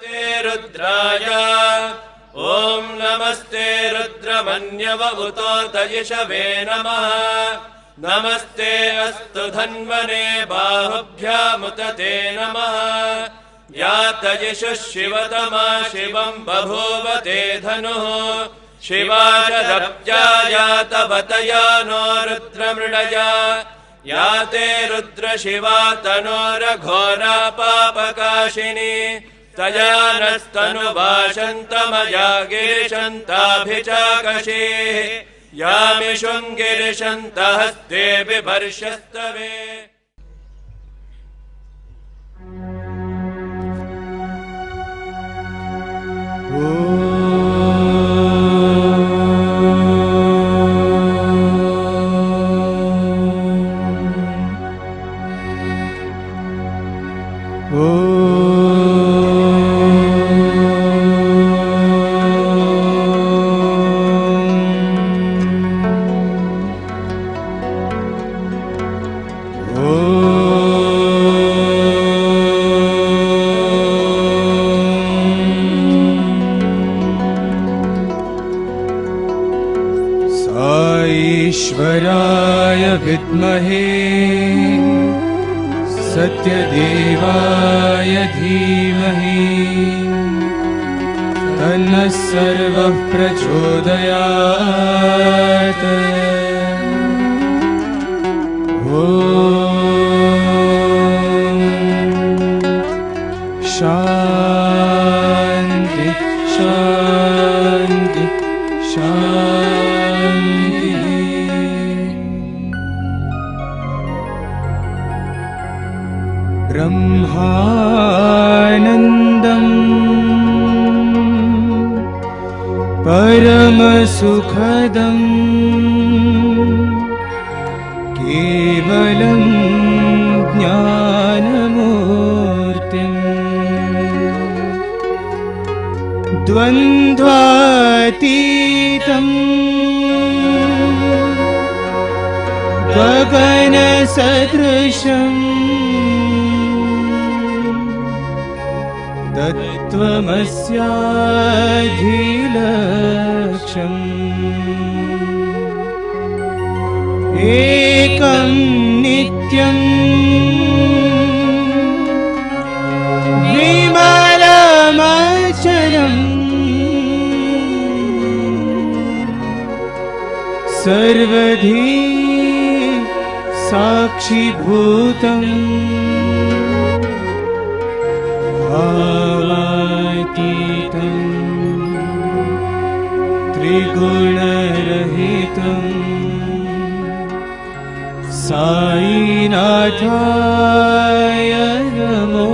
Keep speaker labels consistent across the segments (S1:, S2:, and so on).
S1: रुद्राय ॐ नमस्ते रुद्रमन्यव उतोतयिषवे नमः नमस्ते अस्तु धन्वने बाहुभ्यामुत ते नमः यातयिषुः शिवतमा शिवं बभूव ते धनुः शिवाशरब्जा यातवतया नो रुद्रमृडया याते रुद्रशिवा तनोरघोरा पापकाशिनी तया नस्तनुभाषन्तमया गिरिशन्ताभिचाकशीः यामिषुङ्गिरिशन्तहस्ते बिभर्षस्तवे
S2: विद्महे सत्यदेवाय धीमहि तन्नः सर्वः प्रचोदयात्। ॐ शान्ति शान्ति शान्ति। ब्रह्मानन्दम् परमसुखदम् केवलं ज्ञानमूर्तिम् द्वन्द्वातीतम् गगनसदृशम् तत्त्वमस्याधिलक्ष्यम् एकं नित्यम् विमलमचलम् सर्वधी साक्षिभूतम् भावातीतम् त्रिगुणरहितम् साईनाथाय नमो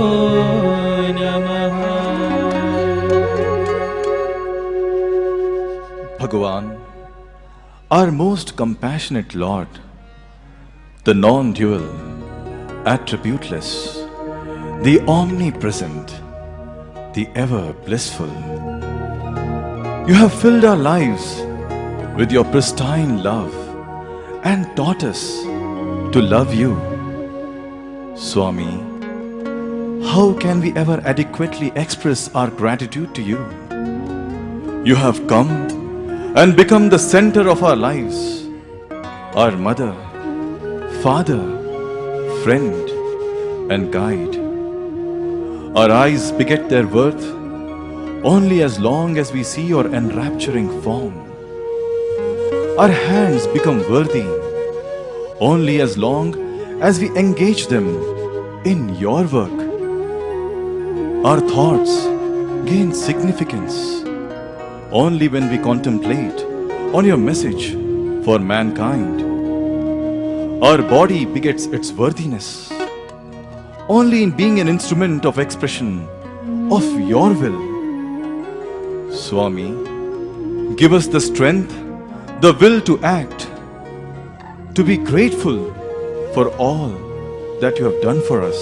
S2: नमः।
S3: Bhagawan, our most compassionate Lord, the non-dual, attributeless, the omnipresent, the ever blissful. You have filled our lives with your pristine love and taught us to love you. Swami, how can we ever adequately express our gratitude to you? You have come and become the center of our lives, our mother, father, friend, and guide. Our eyes beget their worth only as long as we see your enrapturing form. Our hands become worthy only as long as we engage them in your work. Our thoughts gain significance only when we contemplate on your message for mankind. Our body begets its worthiness only in being an instrument of expression of your will. Swami, give us the strength, the will to act, to be grateful for all that you have done for us.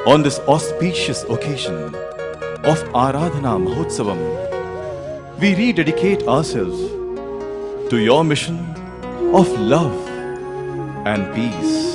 S3: On this auspicious occasion of Aradhana Mahotsavam, we rededicate ourselves to your mission of love and peace.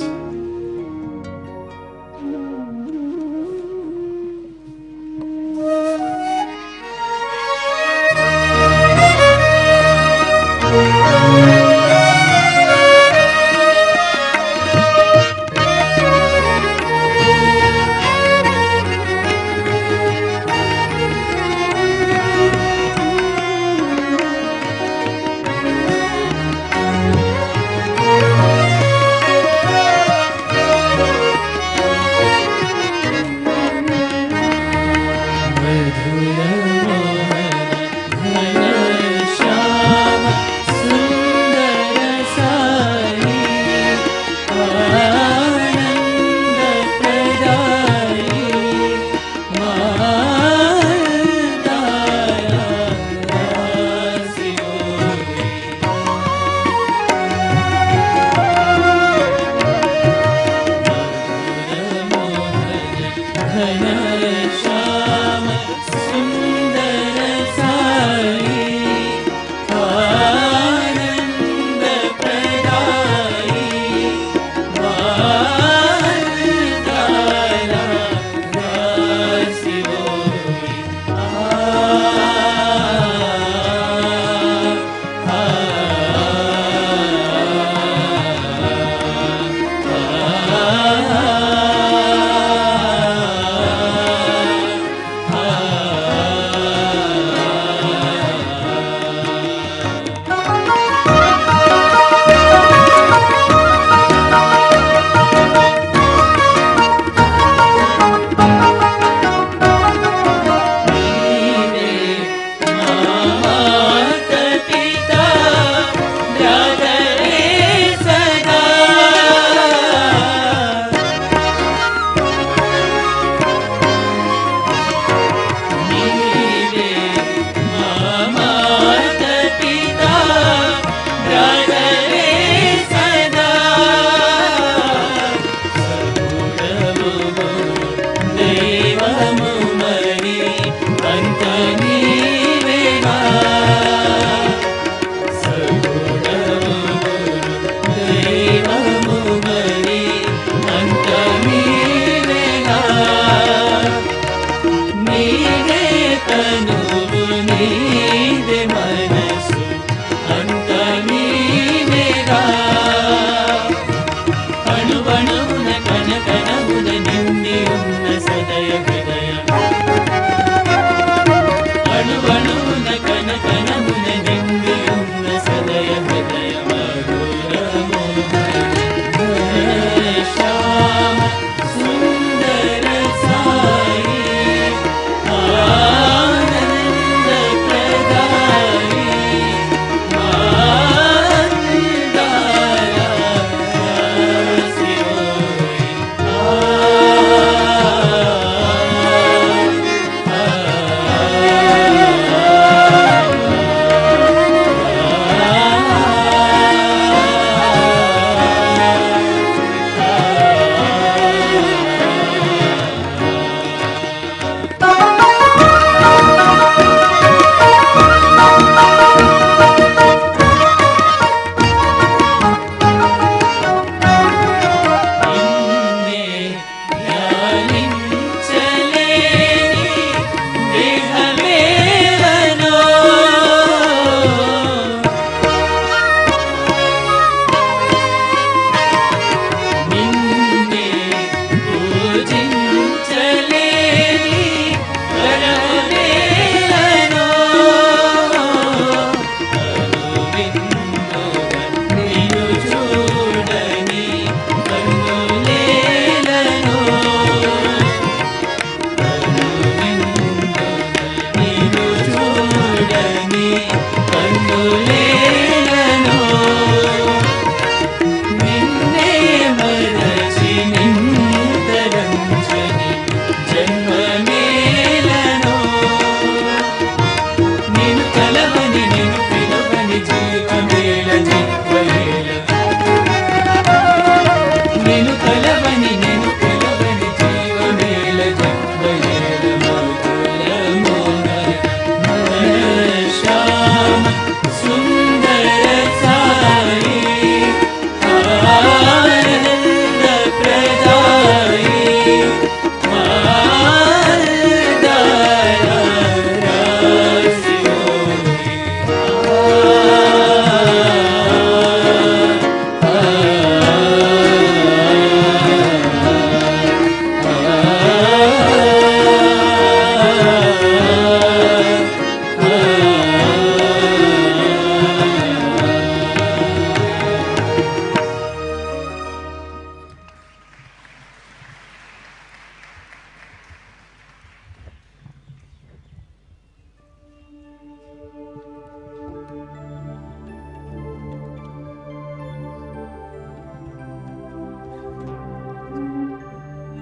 S2: దైవము మరి అంత నీవేగా సగుణము దైవము మరి అంత నీవేగా నీదే తనువు నీదే మనసు అంత నీవేగా అణువణువున కణకణమున నిండి ఉన్న సదయ హృదయం అణువణువున కణకణమున నిండి ఉన్న సదయ హృదయం మధురము శ్యామ సుందర సాయి ఆనంద ప్రదాయి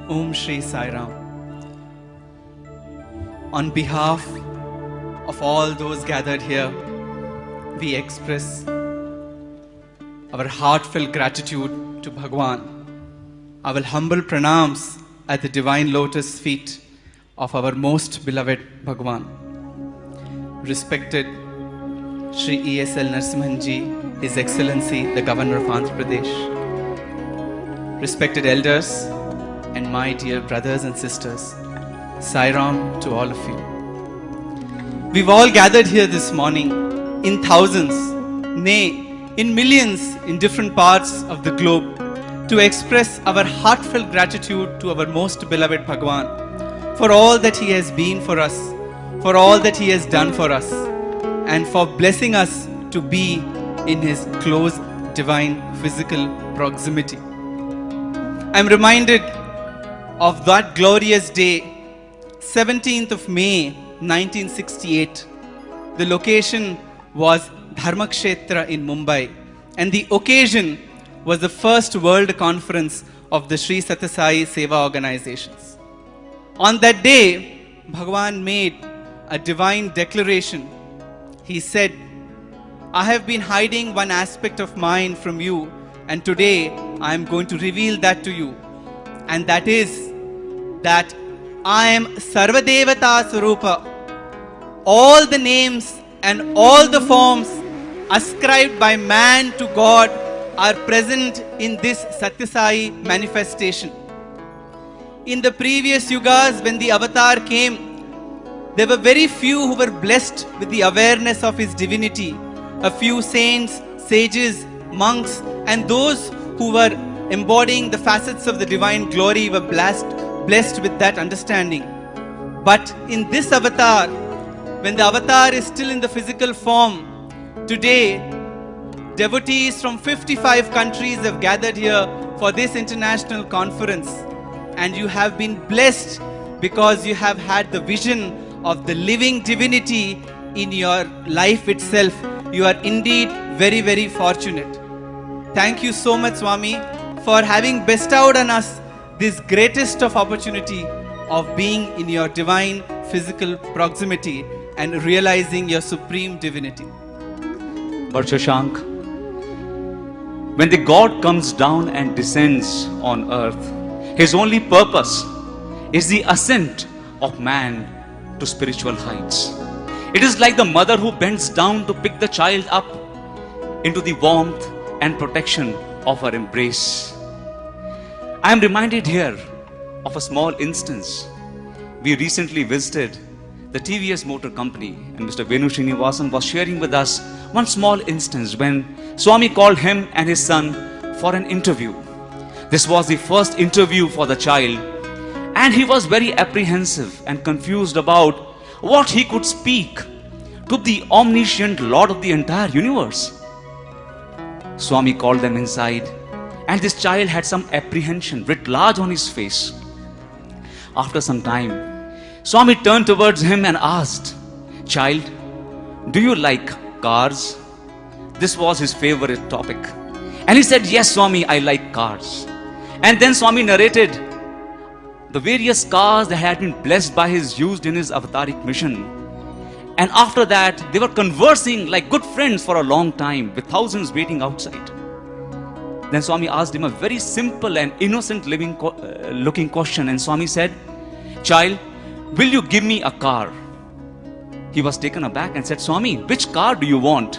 S4: Om Shri Sai Ram. On behalf of all those gathered here, we express our heartfelt gratitude to Bhagawan, our humble pranams at the divine lotus feet of our most beloved Bhagawan. Respected Shri E.S.L. Narasimhanji, His Excellency, the Governor of Andhra Pradesh. Respected elders and my dear brothers and sisters, Sai Ram to all of you. We've all gathered here this morning in thousands, nay, in millions in different parts of the globe to express our heartfelt gratitude to our most beloved Bhagawan for all that He has been for us, for all that He has done for us, and for blessing us to be in His close divine physical proximity. I'm reminded of that glorious day, 17th of May 1968. The location was Dharmakshetra in Mumbai, and the occasion was the first world conference of the Sri Sathya Sai Seva organizations. On that day, Bhagawan made a divine declaration. He said, I have been hiding one aspect of mine from you, and today I am going to reveal that to you. And that is that I am Sarvadevata Swarupa. All the names and all the forms ascribed by man to God are present in this Sathya Sai manifestation. In the previous yugas, when the avatar came, there were very few who were blessed with the awareness of his divinity. A few saints, sages, monks, and those who were embodying the facets of the divine glory were blessed with that understanding. But in this avatar, when the avatar is still in the physical form, today, devotees from 55 countries have gathered here for this international conference. And you have been blessed because you have had the vision of the living divinity in your life itself. You are indeed very, very fortunate. Thank you so much, Swami, for having bestowed on us this greatest of opportunity of being in your divine physical proximity and realizing your supreme divinity.
S5: But Shashank, when the God comes down and descends on earth, his only purpose is the ascent of man to spiritual heights. It is like the mother who bends down to pick the child up into the warmth and protection of her embrace. I am reminded here of a small instance. We recently visited the TVS Motor Company, and Mr. Venu Srinivasan was sharing with us one small instance when Swami called him and his son for an interview. This was the first interview for the child, and he was very apprehensive and confused about what he could speak to the omniscient Lord of the entire universe. Swami called them inside, and this child had some apprehension writ large on his face. After some time, Swami turned towards him and asked, "Child, do you like cars?" This was his favorite topic. And he said, "Yes, Swami, I like cars." And then Swami narrated the various cars that had been blessed by his used in his avataric mission. And after that, they were conversing like good friends for a long time with thousands waiting outside. Then Swami asked him a very simple and innocent looking question. And Swami said, "Child, will you give me a car?" He was taken aback and said, "Swami, which car do you want?"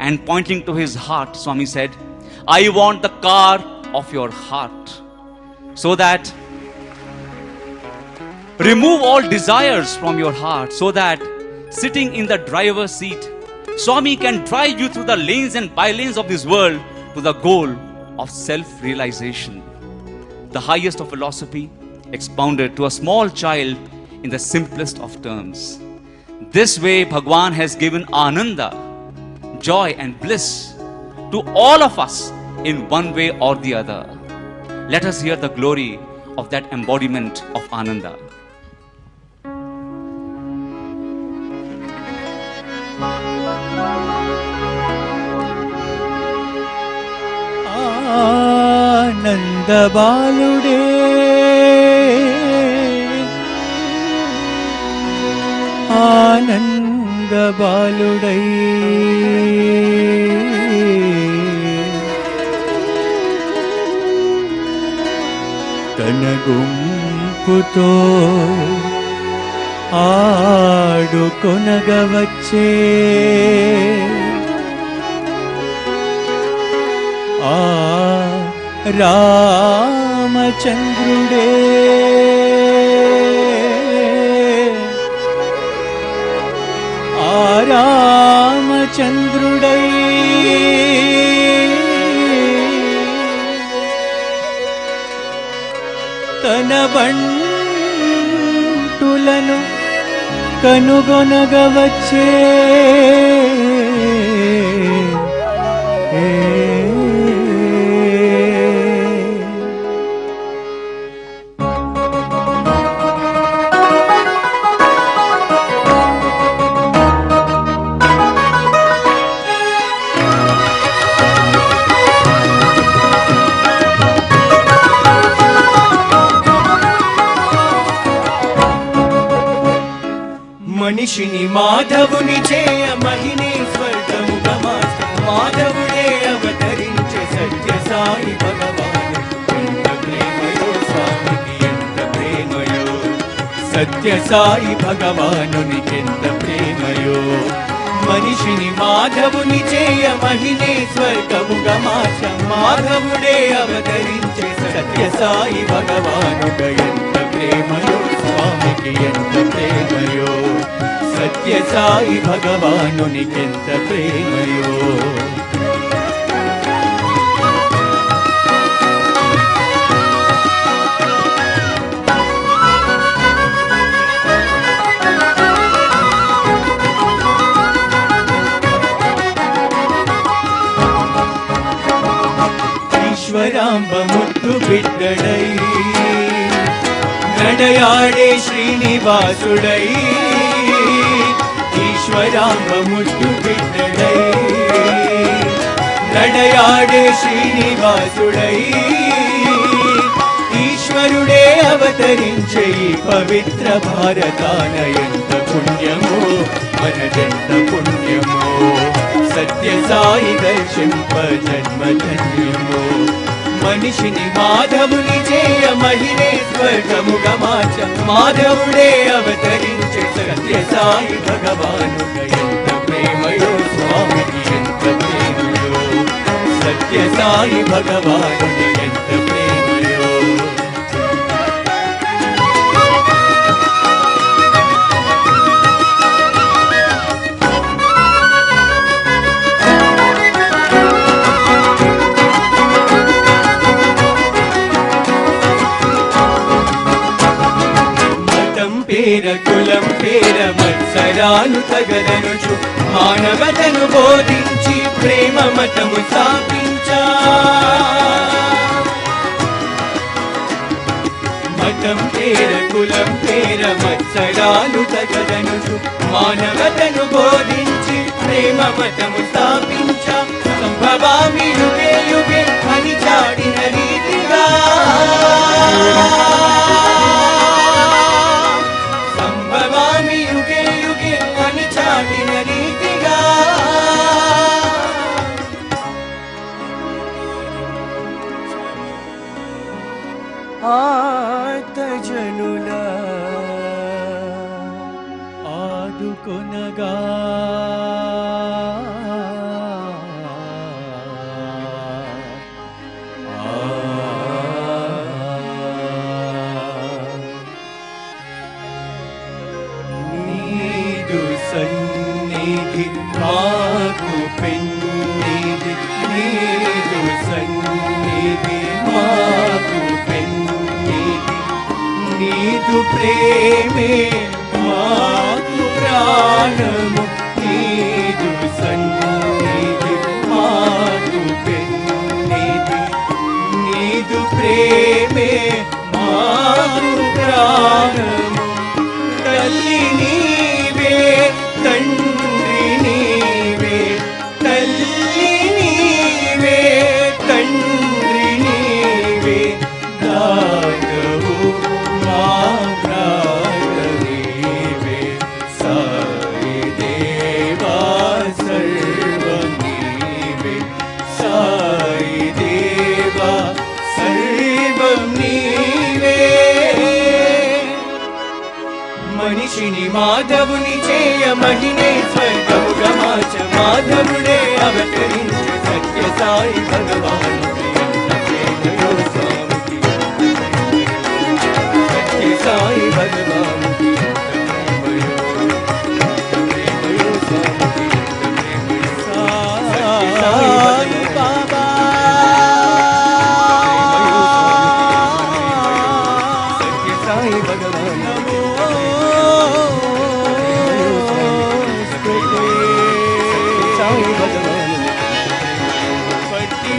S5: And pointing to his heart, Swami said, "I want the car of your heart, so that remove all desires from your heart, so that sitting in the driver's seat, Swami can drive you through the lanes and bylanes of this world to the goal of self-realization." The highest of philosophy expounded to a small child in the simplest of terms. This way, Bhagawan has given Ananda, joy and bliss to all of us in one way or the other. Let us hear the glory of that embodiment of Ananda.
S2: ఆనంద బాలుడే ఆనంద బాలుడై తన గుంపుతో ఆడుకొనగవచ్చే ఆ రామచంద్రుడే ఆ రామచంద్రుడై తన బంటులను కనుగొనగవచ్చే మనిషిని మాధవుని చేయ మహిని స్వర్గముగమా మాధవుడే అవతరించే సత్య సాయి భగవాను ఎంత ప్రేమయో స్వామికి ఎంత ప్రేమయో సత్య సాయి భగవానునికెంత ప్రేమయో మనిషిని మాధవుని చేయ మహినే స్వర్గముగా మార్చ మాధవుడే అవతరించే సత్య సాయి భగవానుగ ఎంత ప్రేమయో స్వామికి ఎంత ప్రేమయో సత్య సాయి భగవానునికెంత ప్రేమయో ఈశ్వరాంబ ముద్దు బిడ్డడై నడయాడే శ్రీనివాసుడై ఈశ్వరాంబ ముద్దు బిడ్డడై నడయాడే శ్రీనివాసుడై ఈశ్వరుడే అవతరించే ఈ పవిత్ర భారతాన ఎంత పుణ్యమో మనదెంత పుణ్యమో సత్య సాయి దర్శింప జన్మ ధన్యమో మనిషిని మాధవుని చేయ మహినే స్వర్గముగా మార్చ మాధవుడే అవతరించే సత్య సాయి భగవానుగ ఎంత ప్రేమయో స్వామికి ఎంత ప్రేమయో సత్య సాయి భగవానుగ ఎంత ప్రేమయో పేర కులం పేర మత్సరాలు తగదనుచు మానవతను బోధించి ప్రేమ మతము స్థాపించా మతం పేర కులం పేర మత్సరాలు తగదనుచు మానవతను బోధించి ప్రేమ మతము స్థాపించా సంభవామి యుగే యుగే అని చాడిన రీతిగా సంభవామి యుగే యుగే అని చాటిన రీతిగా ఆర్తజనుల ఆదుకొనగా సన్నిధి మాకు పెన్నిధి నీదు సన్నిధి మాకు పెన్నిధి నీదు ప్రేమే మాకు ప్రాణము నీదు సన్నిధి మాకు పెన్నిధి నీదు ప్రేమే మాకు ప్రాణము తల్లి నీవే తండ్రి నీవే తల్లి నీవే తండ్రి నీవే దాతవు మా ప్రాణ నీవే సాయి దేవా సర్వం నీవే సాయి దేవా సర్వం నీవే మనిషిని మాధవుని చేయ మహినే స్వర్గముగా మార్చ మాధవుడే అవతరించే సత్య సాయి భగవాను సత్య సాయి భగవాను సాయి బాబా సత్య సాయి భగవాను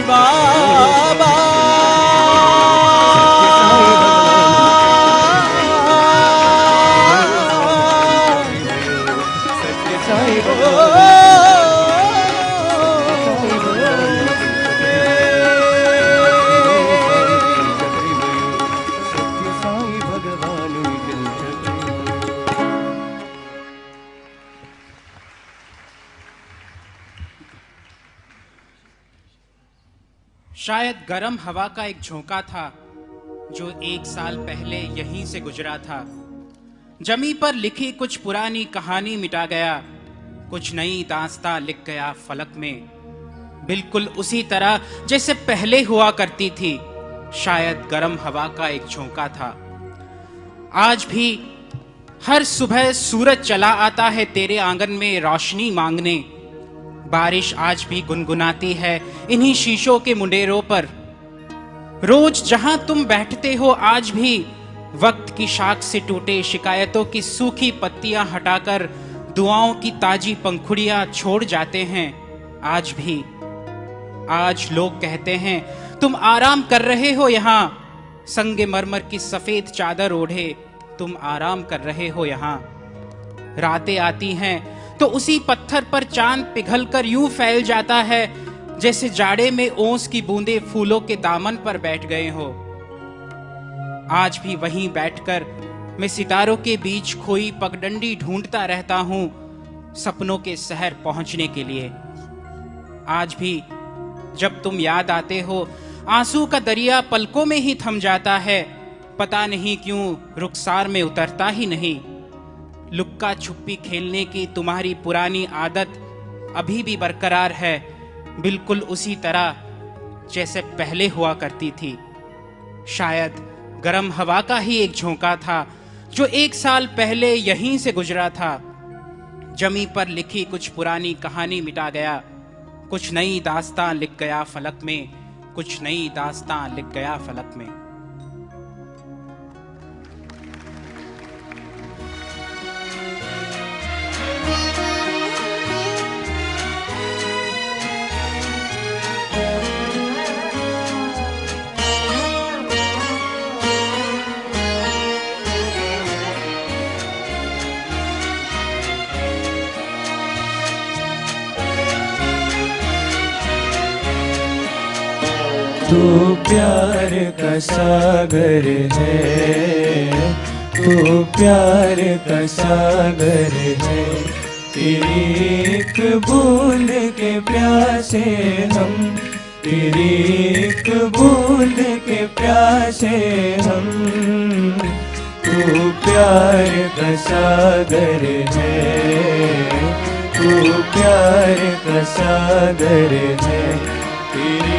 S2: బాబా సత్య సాయి భగవాను
S6: शायद गर्म हवा का एक झोंका था जो 1 साल पहले यहीं से गुजरा था। जमी पर लिखी कुछ पुरानी कहानी मिटा गया, कुछ नई दास्तां लिख गया फलक में, बिल्कुल उसी तरह जैसे पहले हुआ करती थी। शायद गर्म हवा का एक झोंका था। आज भी हर सुबह सूरज चला आता है तेरे आंगन में रोशनी मांगने। बारिश आज भी गुनगुनाती है इन्हीं शीशों के मुंडेरों पर। रोज जहां तुम बैठते हो आज भी वक्त की शाख से टूटे शिकायतों की सूखी पत्तियां हटाकर दुआओं की ताजी पंखुड़ियां छोड़ जाते हैं। आज भी आज लोग कहते हैं तुम आराम कर रहे हो यहाँ, संगे मरमर की सफेद चादर ओढ़े तुम आराम कर रहे हो यहाँ। रातें आती हैं तो उसी पत्थर पर चांद पिघलकर यूं फैल जाता है जैसे जाड़े में ओस की बूंदें फूलों के दामन पर बैठ गए हो। आज भी वहीं बैठकर मैं सितारों के बीच खोई पगडंडी ढूंढता रहता हूं सपनों के शहर पहुंचने के लिए। आज भी जब तुम याद आते हो आंसू का दरिया पलकों में ही थम जाता है। पता नहीं क्यों रुखसार में उतरता ही नहीं। लुक्का छुपी खेलने की तुम्हारी पुरानी आदत अभी भी बरकरार है, बिल्कुल उसी तरह जैसे पहले हुआ करती थी। शायद गर्म हवा का ही एक झोंका था जो 1 साल पहले यहीं से गुजरा था। जमी पर लिखी कुछ पुरानी कहानी मिटा गया, कुछ नई दास्तां लिख गया फलक में, कुछ नई दास्तां लिख गया फलक में।
S2: तू प्यार का सागर है, तू प्यार का सागर है। तेरी एक बूंद के प्यासे हम, तेरी एक बूंद के प्यासे हम। तू प्यार का सागर है, तू प्यार का सागर है। तेरी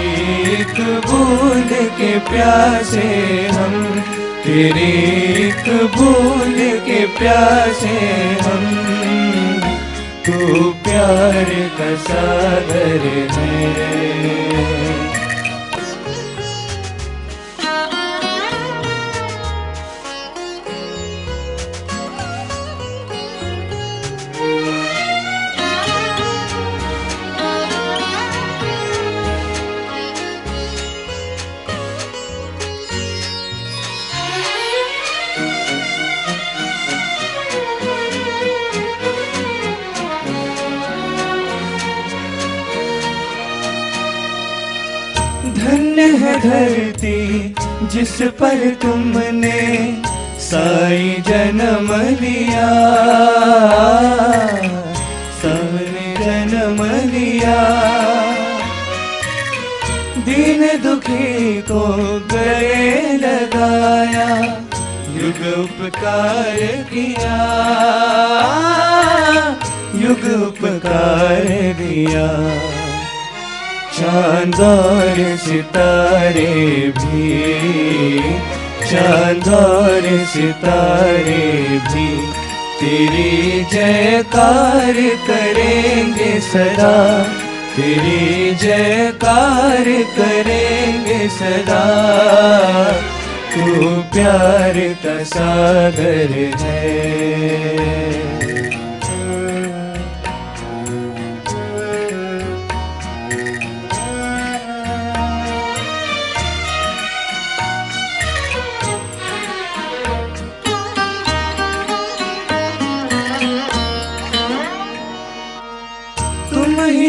S2: एक बूंद के प्यासे हम, तेरी एक बूंद के प्यासे हम। तू प्यार का सागर है। धन्य है धरती जिस पर तुमने साई जन्म लिया, सबने जन्म लिया। दीन दुखी को गले लगाया, युग उपकार किया, युग उपकार दिया। चांद और सितारे भी, चांद और सितारे भी तेरी जयकार करेंगे सदा, तेरी जयकार करेंगे सदा। तू प्यार का सागर है।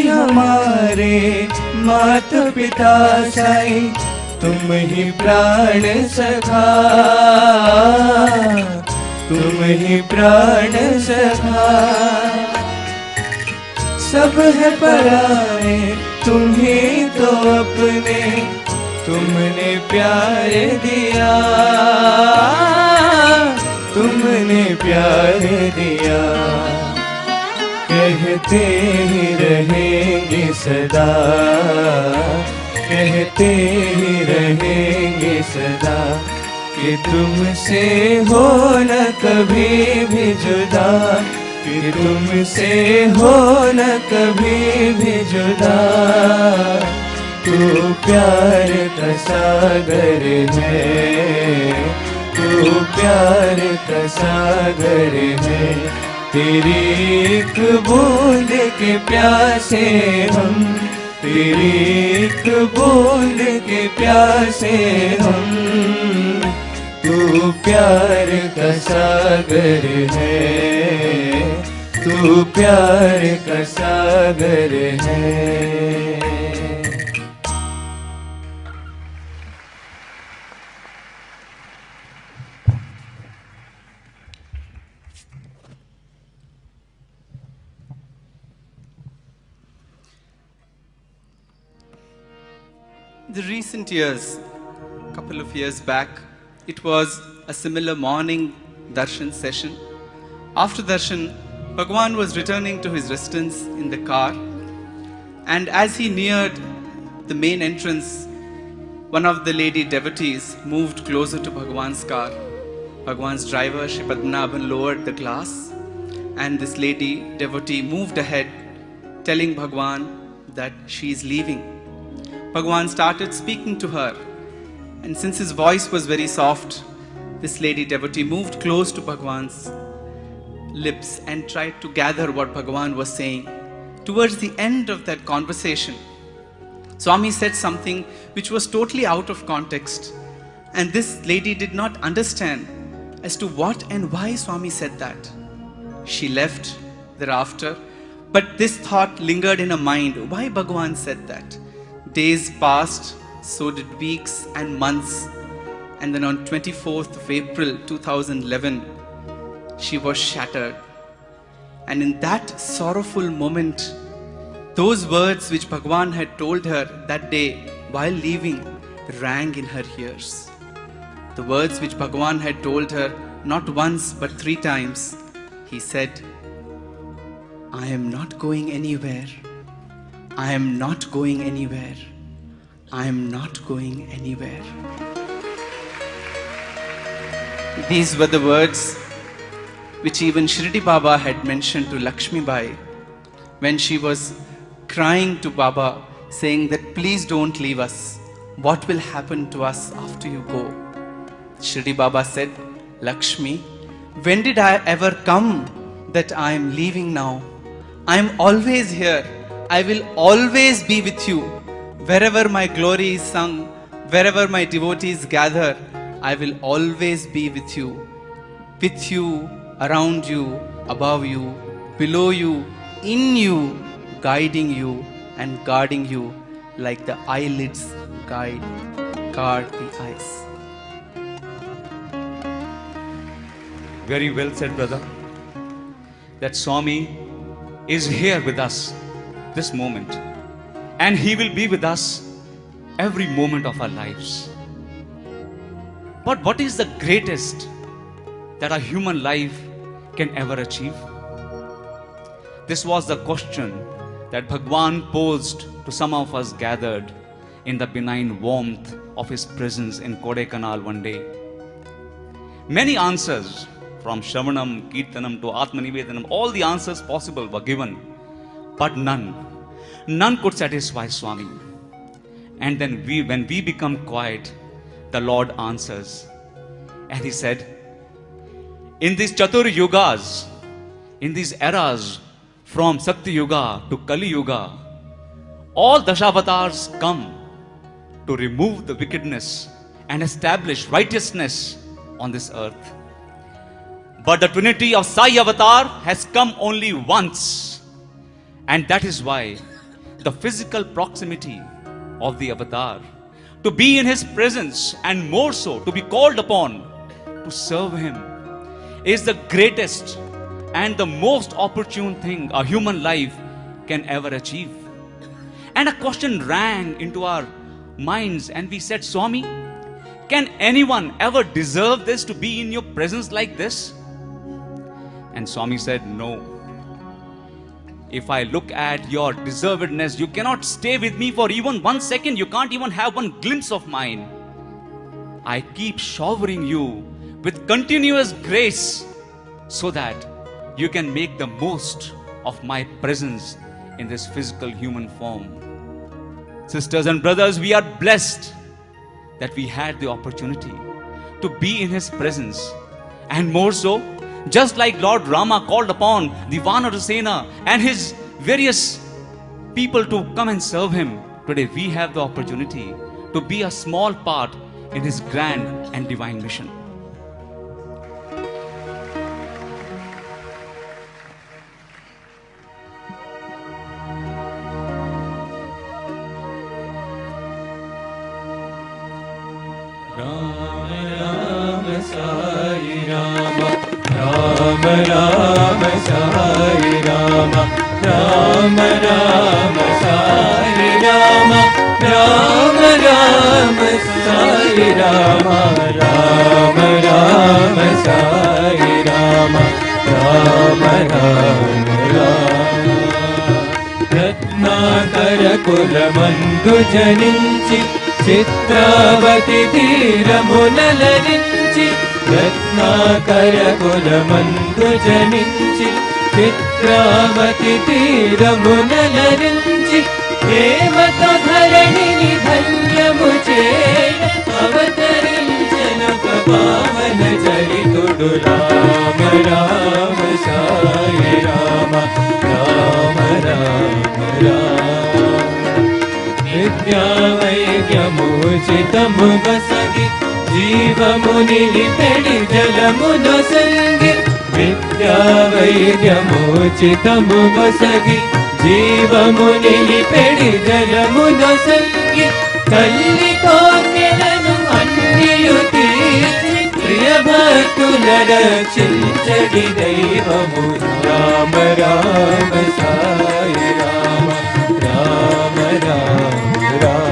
S2: हमारे माता पिता साई, तुम ही प्राण सखा, तुम ही प्राण सखा। सब है पराए तुम ही तो अपने, तुमने प्यार दिया, तुमने प्यार दिया, कहते ही रहेंगे सदा, कहते ही रहेंगे सदा कि तुमसे हो न कभी भी जुदा, कि तुमसे हो न कभी भी जुदा। तू प्यार का सागर है, तू प्यार का सागर है, तेरी एक बूंद के प्यासे हम, तेरी एक बूंद के प्यासे हम। तू प्यार का सागर है, तू प्यार का सागर है।
S4: The recent years, couple of years back, it was a similar morning darshan session. After darshan, Bhagawan was returning to his residence in the car, and as he neared the main entrance, one of the lady devotees moved closer to Bhagawan's car. Bhagawan's driver, Shri Padmanabhan, lowered the glass, and this lady devotee moved ahead, telling Bhagawan that she is leaving. Bhagawan started speaking to her, and since his voice was very soft, this lady devotee moved close to Bhagawan's lips and tried to gather what Bhagawan was saying. Towards the end of that conversation, Swami said something which was totally out of context, and this lady did not understand as to what and why Swami said that. She left thereafter, but this thought lingered in her mind, why Bhagawan said that. Days passed, so did weeks and months, and then on 24th of April 2011, she was shattered. And in that sorrowful moment, those words which Bhagawan had told her that day while leaving rang in her ears. The words which Bhagawan had told her not once but 3 times. He said, I am not going anywhere. I am not going anywhere. I am not going anywhere. These were the words which even Shirdi Baba had mentioned to Lakshmi Bai when she was crying to Baba, saying that please don't leave us. What will happen to us after you go? Shirdi Baba said, Lakshmi, when did I ever come that I am leaving now? I am always here. I will always be with you. Wherever my glory is sung, wherever my devotees gather, I will always be with you. With you, around you, above you, below you, in you, guiding you and guarding you like the eyelids guard the eyes.
S5: Very well said, brother. That Swami is here with us this moment, and he will be with us every moment of our lives. But what is the greatest that a human life can ever achieve? This was the question that Bhagawan posed to some of us gathered in the benign warmth of his presence in Kodaikanal one day. Many answers, from Shravanam, Kirtanam to Atmanivedanam, all the answers possible were given, but none could satisfy Swami. And then when we become quiet, the Lord answers. And he said, in these Chatur Yugas, in these eras from Satya Yuga to Kali Yuga, all Dashavatars come to remove the wickedness and establish righteousness on this earth. But the trinity of Sai Avatar has come only once. And that is why the physical proximity of the Avatar, to be in his presence and more so to be called upon to serve him, is the greatest and the most opportune thing a human life can ever achieve. And a question rang into our minds, and we said, Swami, Can anyone ever deserve this, to be in your presence like this? And Swami said, no. If I look at your deservedness, you cannot stay with me for even 1 second. You can't even have one glimpse of mine. I keep showering you with continuous grace so that you can make the most of my presence in this physical human form. Sisters and brothers, we are blessed that we had the opportunity to be in His presence. And more so, just like Lord Rama called upon the Vanarasena and his various people to come and serve him, today we have the opportunity to be a small part in His grand and divine mission.
S2: Ram Ram Sai Rama, Ram Ram Sai Rama, Ram Ram Sai Rama, Ram Ram Sai Rama, Ram Ram Rama. Ratnakara Kulamandu janinchi, Chitravati Dhiramunalarinchi, Ratnakara Kulamandu janinchi, Chitravati Dhiramunalarinchi, Hemata Dharanini dhanyamu cheda, Avatarinchana pavana charitudu Rama Rama Sai Rama, Rama Rama Rama. Vidyavaidyamujitamu vasagi, జీవమునిలిపెడి జలమును సంగి. విద్యావైద్యమోచితము వసగి, జీవమునిలిపెడి జలమును సంగి. తల్లి కోర్కెలను అన్నియు తీర్చి, ప్రియ భక్తుల రక్షించడి దైవము రామ రామ సాయి రామ, రామ రామ రామ.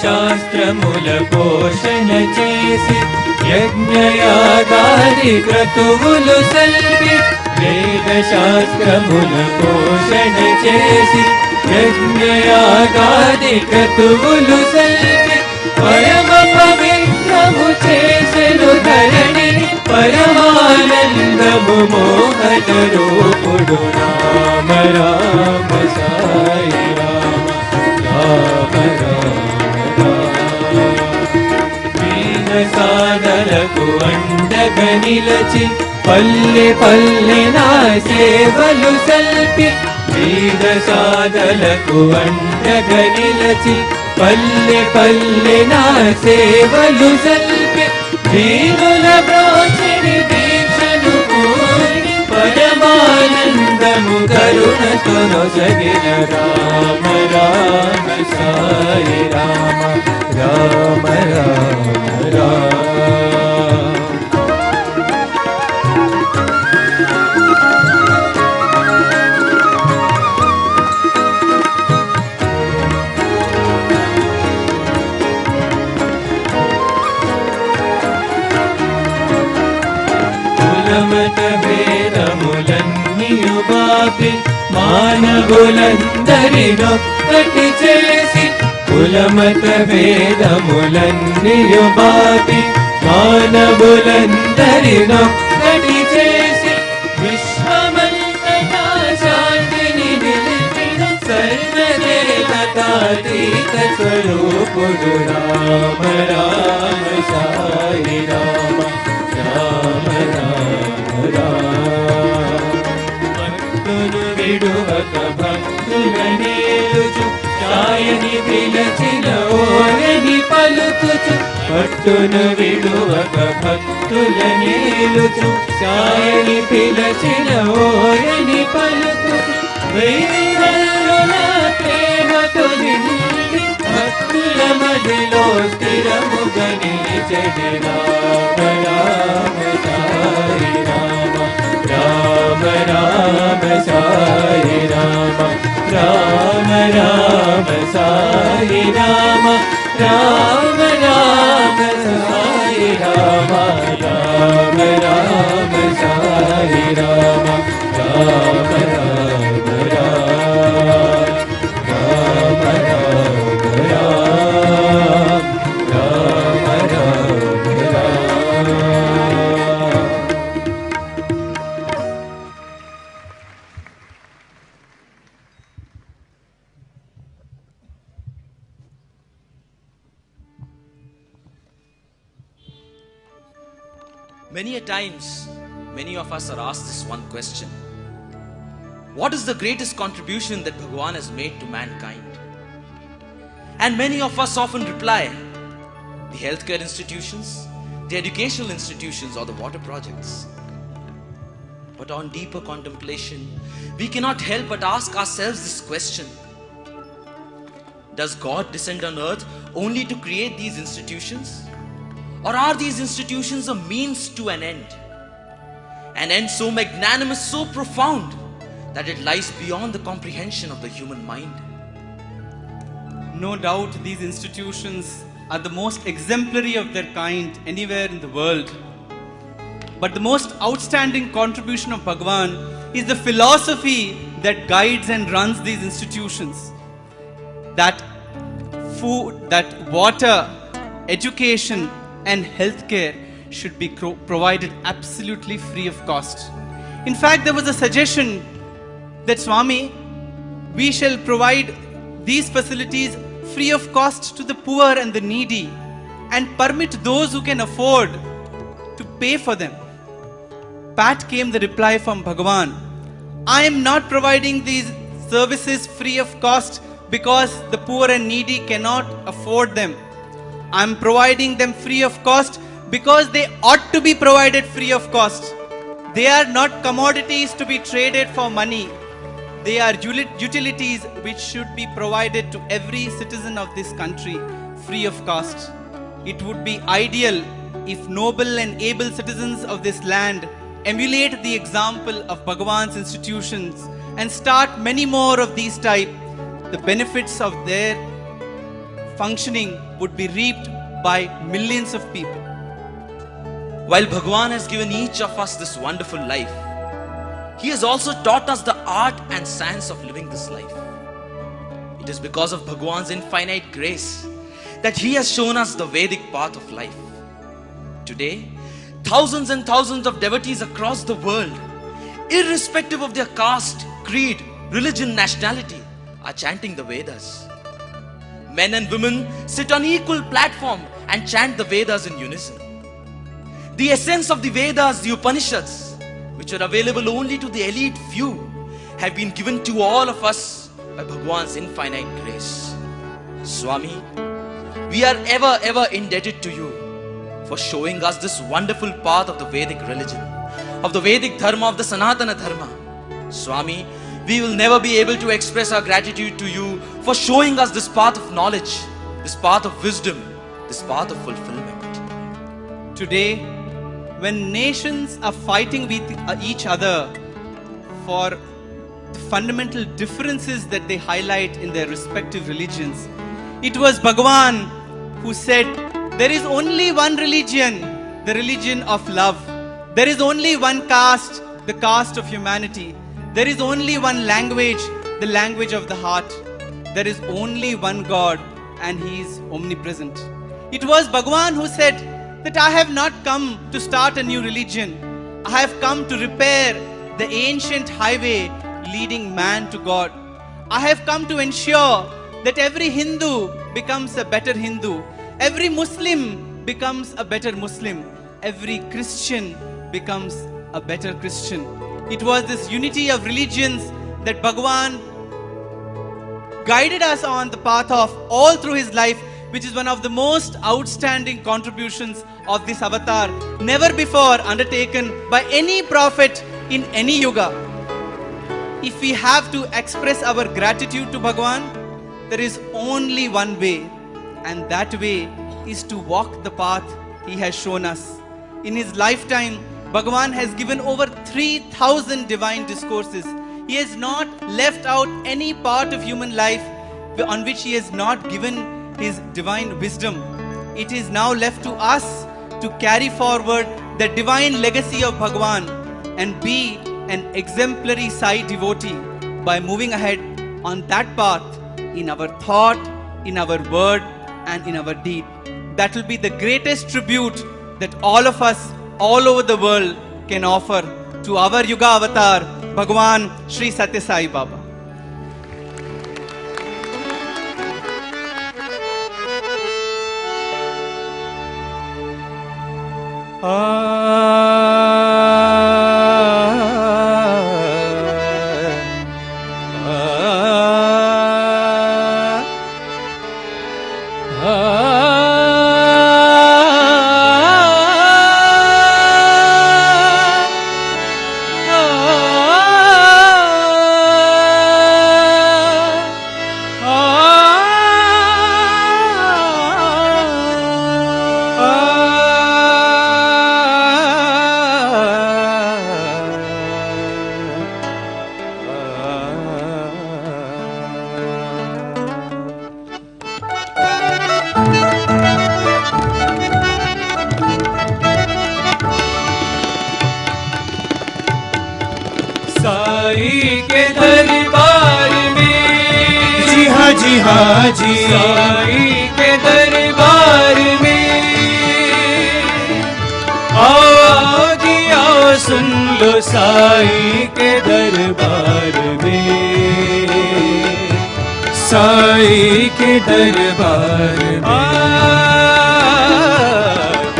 S2: శాస్త్రముల పోషణ చేసి, యజ్ఞయాగాది క్రతువులు సల్పి. వేద శాస్త్రముల పోషణ చేసి, యజ్ఞయాగాది క్రతువులు సల్పి. పరమ పవిత్రము చేసెను ధరణి, పరమానందము మోహన రూపుడు రామ రామ సాయి రామ, రామ రామ. సాధలకు అండగా నిలచి, పల్లె పల్లె నా సేవలు సల్పి. వేద సాధలకు అండగా నిలచి, పల్లె పల్లె నా సేవలు సల్పి. దీనుల బ్రోచని దీక్షను కోరి, పరమానందము కరుణతో నొసగిన రామ రామ సాయి రామ, రామ రామ రామ. కులమత భేదములన్నీయు బాపి, మానవులందరినొక్కటి చేసి. కులమత భేదములన్నీయు బాపి, మానవులందరినొక్కటి చేసి. విశ్వమంతటా శాంతిని నిలిపిన సర్వదేవతాతీత స్వరూపుడు రామ రామ సాయి రామ, రామ రామ రామ. భక్తులు విడువక భక్తుల నేలుచు, సాయని పిలచిన ఓరని పలుకుచు. భక్తులు విడువక భక్తుల నేలుచు, సాయని పిలచిన ఓరని పలుకుచు. వేదముల ప్రేమతో నిండి మదిలో స్థిరముగని చెడి Rama Rama Sai Rama Rama Rama Sai Rama Rama Rama Sai Rama Rama Rama Sai Rama Rama Rama Sai Rama Rama Rama Rama
S7: Many a times, many of us are asked this one question. What is the greatest contribution that Bhagawan has made to mankind? And many of us often reply, the healthcare institutions, the educational institutions, or the water projects. But on deeper contemplation, we cannot help but ask ourselves this question. Does God descend on earth only to create these institutions? Or are these institutions a means to an end? An end so magnanimous, so profound, that it lies beyond the comprehension of the human mind.
S4: No doubt these institutions are the most exemplary of their kind anywhere in the world. But the most outstanding contribution of Bhagavan is the philosophy that guides and runs these institutions. That food, that water, education and healthcare should be provided absolutely free of cost. In fact, there was a suggestion that Swami, we shall provide these facilities free of cost to the poor and the needy and permit those who can afford to pay for them. Pat came the reply from Bhagavan, I am not providing these services free of cost because the poor and needy cannot afford them. I am providing them free of cost because they ought to be provided free of cost. They are not commodities to be traded for money. They are utilities which should be provided to every citizen of this country free of cost. It would be ideal if noble and able citizens of this land emulate the example of Bhagavan's institutions and start many more of these type. The benefits of their functioning would be reaped by millions of people.
S7: While Bhagavan has given each of us this wonderful life, He has also taught us the art and science of living this life. It is because of Bhagavan's infinite grace that He has shown us the Vedic path of life. Today, thousands and thousands of devotees across the world, irrespective of their caste, creed, religion, nationality, are chanting the Vedas. Men and women sit on equal platform and chant the Vedas in unison. The essence of the Vedas, the Upanishads, which are available only to the elite few, have been given to all of us by Bhagavan's infinite grace. Swami, we are ever indebted to you for showing us this wonderful path of the Vedic religion, of the Vedic Dharma, of the Sanatana Dharma. Swami, we will never be able to express our gratitude to you for showing us this path of knowledge, this path of wisdom, this path of fulfillment.
S4: Today, when nations are fighting with each other for the fundamental differences that they highlight in their respective religions, it was Bhagavan who said, there is only one religion, the religion of love. There is only one caste, the caste of humanity. There is only one language, the language of the heart. There is only one God, and He is omnipresent. It was Bhagavan who said that I have not come to start a new religion. I have come to repair the ancient highway leading man to God. I have come to ensure that every Hindu becomes a better Hindu. Every Muslim becomes a better Muslim. Every Christian becomes a better Christian. It was this unity of religions that Bhagavan guided us on the path of all through His life, which is one of the most outstanding contributions of this avatar, never before undertaken by any prophet in any yuga. If we have to express our gratitude to Bhagavan, there is only one way, and that way is to walk the path he has shown us. In his lifetime, Bhagawan has given over 3,000 divine discourses. He has not left out any part of human life on which he has not given his divine wisdom. It is now left to us to carry forward the divine legacy of Bhagawan and be an exemplary Sai devotee by moving ahead on that path in our thought, in our word, and in our deed. That will be the greatest tribute that all of us all over the world can offer to our Yuga Avatar, Bhagawan Sri Sathya Sai Baba.
S1: Sai के दरबार में
S2: जी हाँ जी
S1: साई के दरबार में आओ जी आओ सुन लो साई के दरबार में साई के दरबार में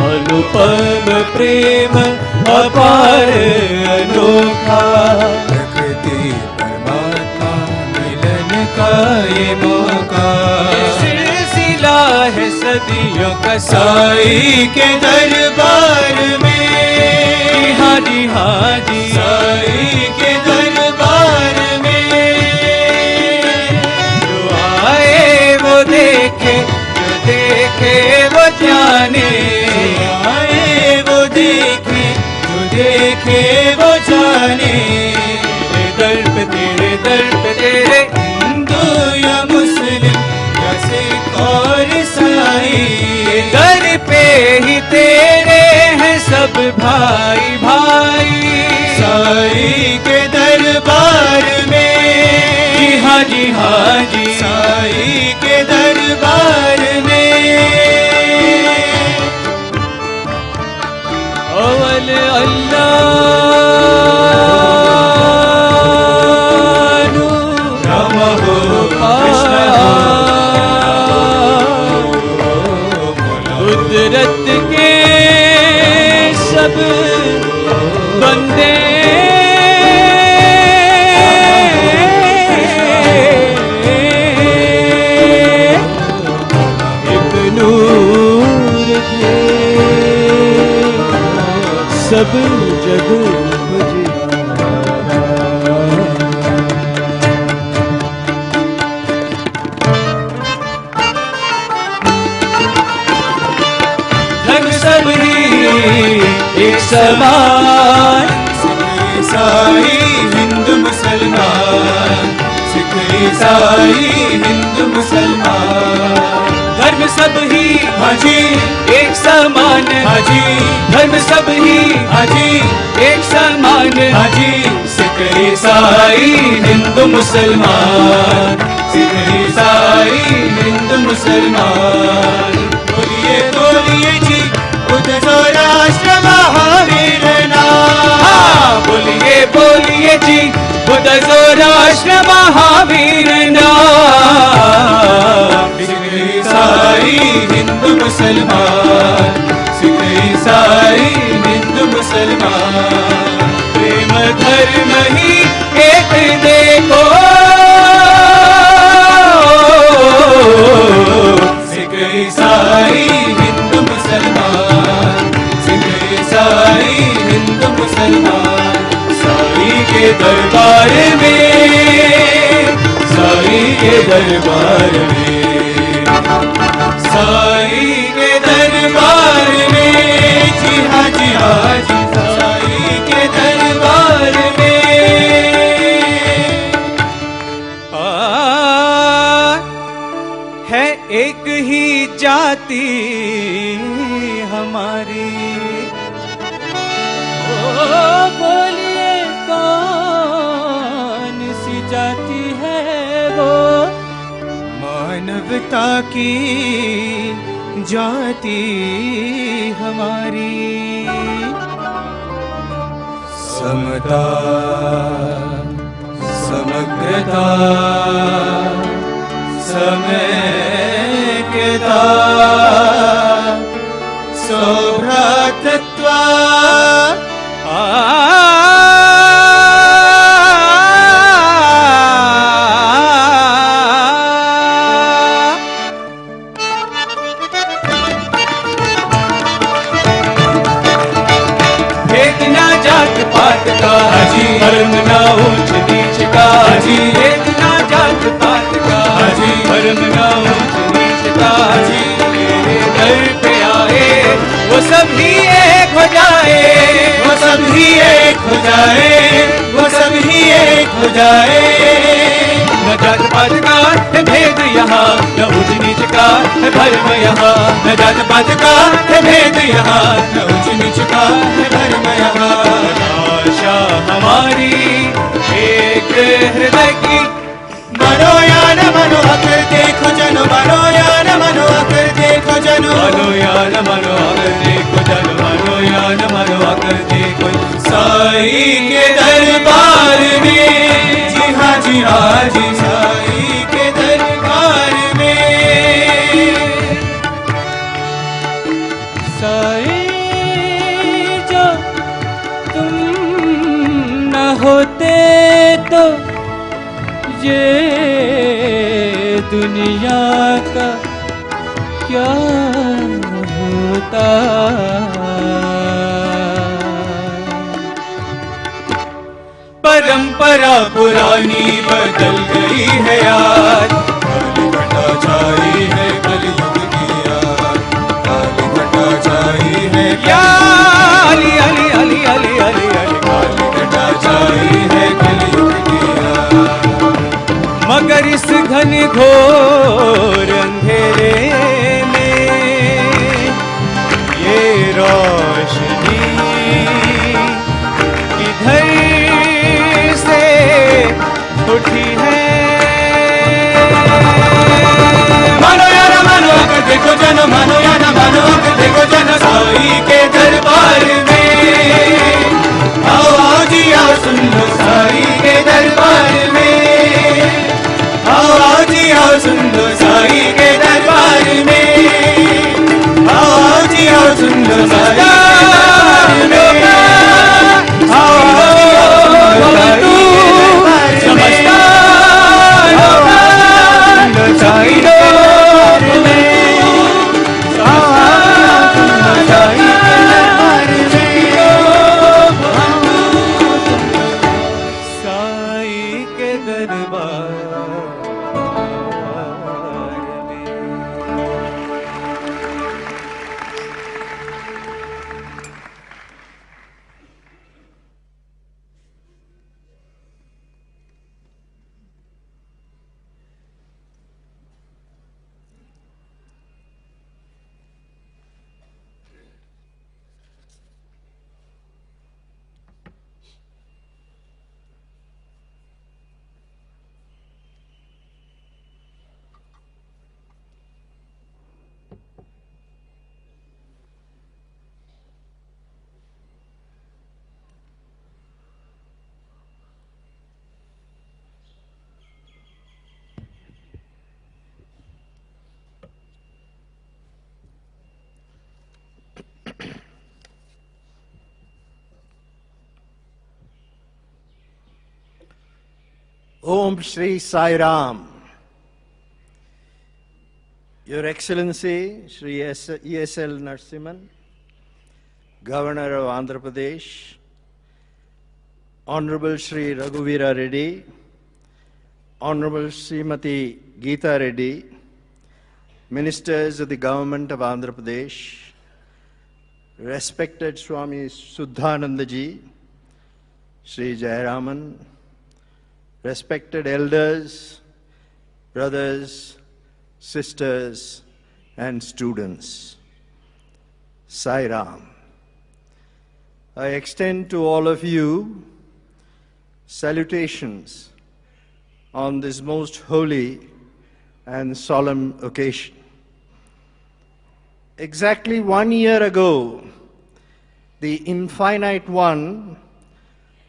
S1: अनुपम प्रेम अपार अनोखा प्रकृति परमात्मा मिलन का ये मौका सिलसिला है सदियों का साई के दरबार में हाजी हाजी साई के दरबार में जो आए वो देखे जो देखे वो जाने आए वो देखे देखे वो जाने तेरे दर पे तेरे हिंदू या मुस्लिम या सिख और ईसाई दर पे ही तेरे हैं सब भाई भाई साई के दरबार में जी हाँ जी साई के दरबार में अवल अल्लाह कुदरत के सब बंदे एक नूर थे सब जग एक समान सिख ईसाई हिंदू मुसलमान सिख ईसाई हिंदू मुसलमान धर्म सब ही हाजी एक समान हाजी धर्म सब ही हाजी एक समान हाजी सिख ईसाई हिंदू मुसलमान सिख ईसाई हिंदू मुसलमान बोलिए बोलिए जी बुद्ध सौराष्ट्र महावीर नाम बोलिए बोलिए जी बुद्ध सौराष्ट्र महावीर नाम सिख ईसाई हिंदू मुसलमान सिख ईसाई हिंदू मुसलमान प्रेम धर्म ही एक देखो सिख ईसाई हिंदू मुसलमान सिख ईसाई हिंदू मुसलमान साई के दरबार में साई के दरबार में
S2: समता की जाति हमारी। समता समग्रता समैक्यता सौभ्रातृत्व
S1: धर्म ना ऊंच नीच का जी, ना जात पात का जी, धर्म ना ऊंच नीच का जी। मेरे दर पे आए वो सभी एक हो जाए, वो सभी एक हो जाए, वो सभी एक हो जाए। न जात पात का है भेद यहाँ, न ऊंच नीच का है धर्म यहाँ। न जात पात का है भेद यहाँ, न ऊंच नीच का है धर्म यहाँ। आशा हमारी एक हृदय की, मनो या न मनो अकर देखो जनो, मनो या न मनो अकर देखो जनो, मनो या न मनो अकर देखो जनो, मनो या न मनो अकर देखो। साई के दरबार में जी हाँ जी हाँ जी, साई के दरबार में।
S2: साई जो तुम न होते तो ये दुनिया का क्या होता।
S1: परंपरा पुरानी बदल गई है यार, काली घटा छाई है कलयुग की यार, काली घटा छाई है
S2: अली अली अली अली अली अली,
S1: काली घटा छाई है कलयुग की यार।
S2: मगर इस घन घोर अंधेरे में ये रोशनी किधर से उठी है।
S1: मानो या न मानो अगर देखो जनो, मानो या न मानो अगर देखो जनो, साई के दरबार में आओ आओ जी आओ सुन लो, साई के दरबार में आओ आओ जी आओ सुन लो, साई के दरबार में आओ आओ जी आओ सुन लो, साई के दरबार में आओ आओ जी आओ सुन लो, साई के दरबार में साई के दरबार में आओ आओ सुन लो, साई के दरबार में
S2: साई के दरबार में।
S8: Om Shri Sai Ram. Your Excellency Shri ESL Narasimhan, Governor of Andhra Pradesh, Honorable Shri Raghuvira Reddy, Honorable Srimati Geeta Reddy, Ministers of the Government of Andhra Pradesh, respected Swami Suddhanandaji, Shri Jayaraman, respected elders, brothers, sisters, and students, Sai Ram. I extend to all of you salutations on this most holy and solemn occasion. Exactly 1 year ago, the Infinite One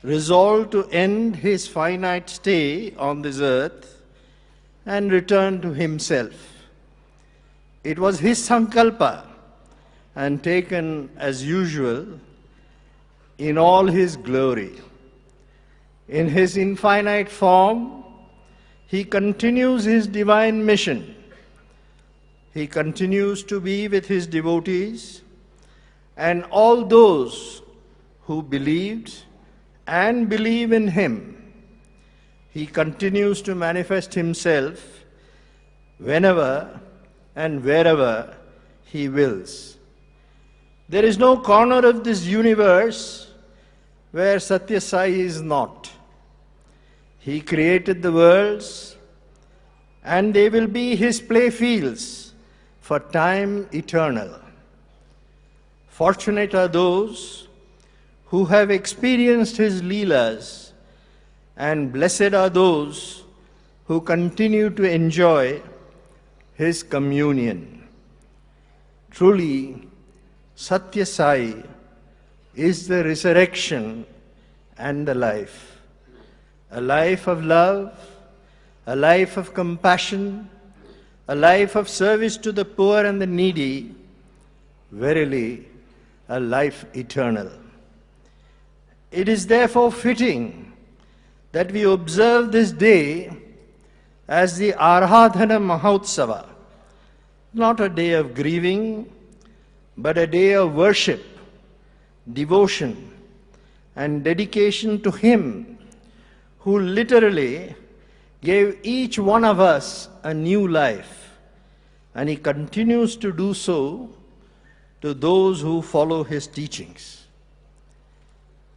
S8: resolved to end his finite stay on this earth and return to himself. It was his sankalpa and taken as usual in all his glory. In his infinite form, he continues his divine mission. He continues to be with his devotees and all those who believed and believe in him. He continues to manifest himself whenever and wherever he wills. There is no corner of this universe where Sathya Sai is not. He created the worlds, and they will be his playfields for time eternal. Fortunate are those who have experienced his leelas, and blessed are those who continue to enjoy his communion. Truly, Sathya Sai is the resurrection and the life. A life of love, a life of compassion, a life of service to the poor and the needy, verily a life eternal. It is therefore fitting that we observe this day as the Aradhana Mahotsavam, not a day of grieving, but a day of worship, devotion, and dedication to Him who literally gave each one of us a new life, and He continues to do so to those who follow His teachings.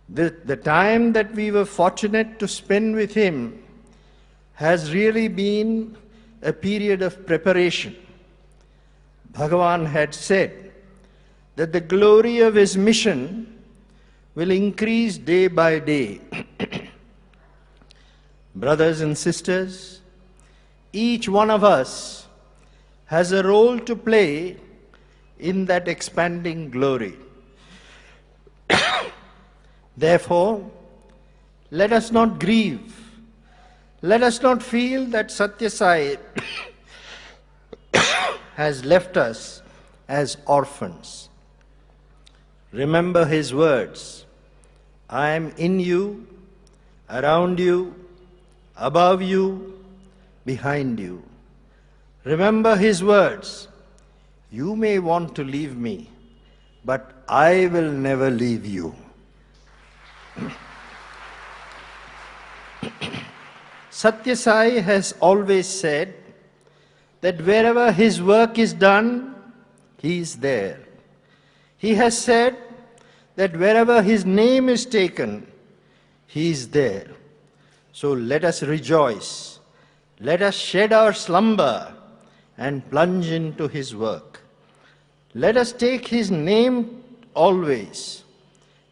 S8: The time that we were fortunate to spend with Him has really been a period of preparation. Bhagawan had said that the glory of His mission will increase day by day. Brothers and sisters, each one of us has a role to play in that expanding glory. Therefore, let us not grieve. Let us not feel that Sathya Sai has left us as orphans. Remember his words, I am in you, around you, above you, behind you. Remember his words, you may want to leave me, but I will never leave you. Sathya Sai has always said that wherever his work is done, he is there. He has said that wherever his name is taken, he is there. So let us rejoice. Let us shed our slumber and plunge into his work. Let us take his name always,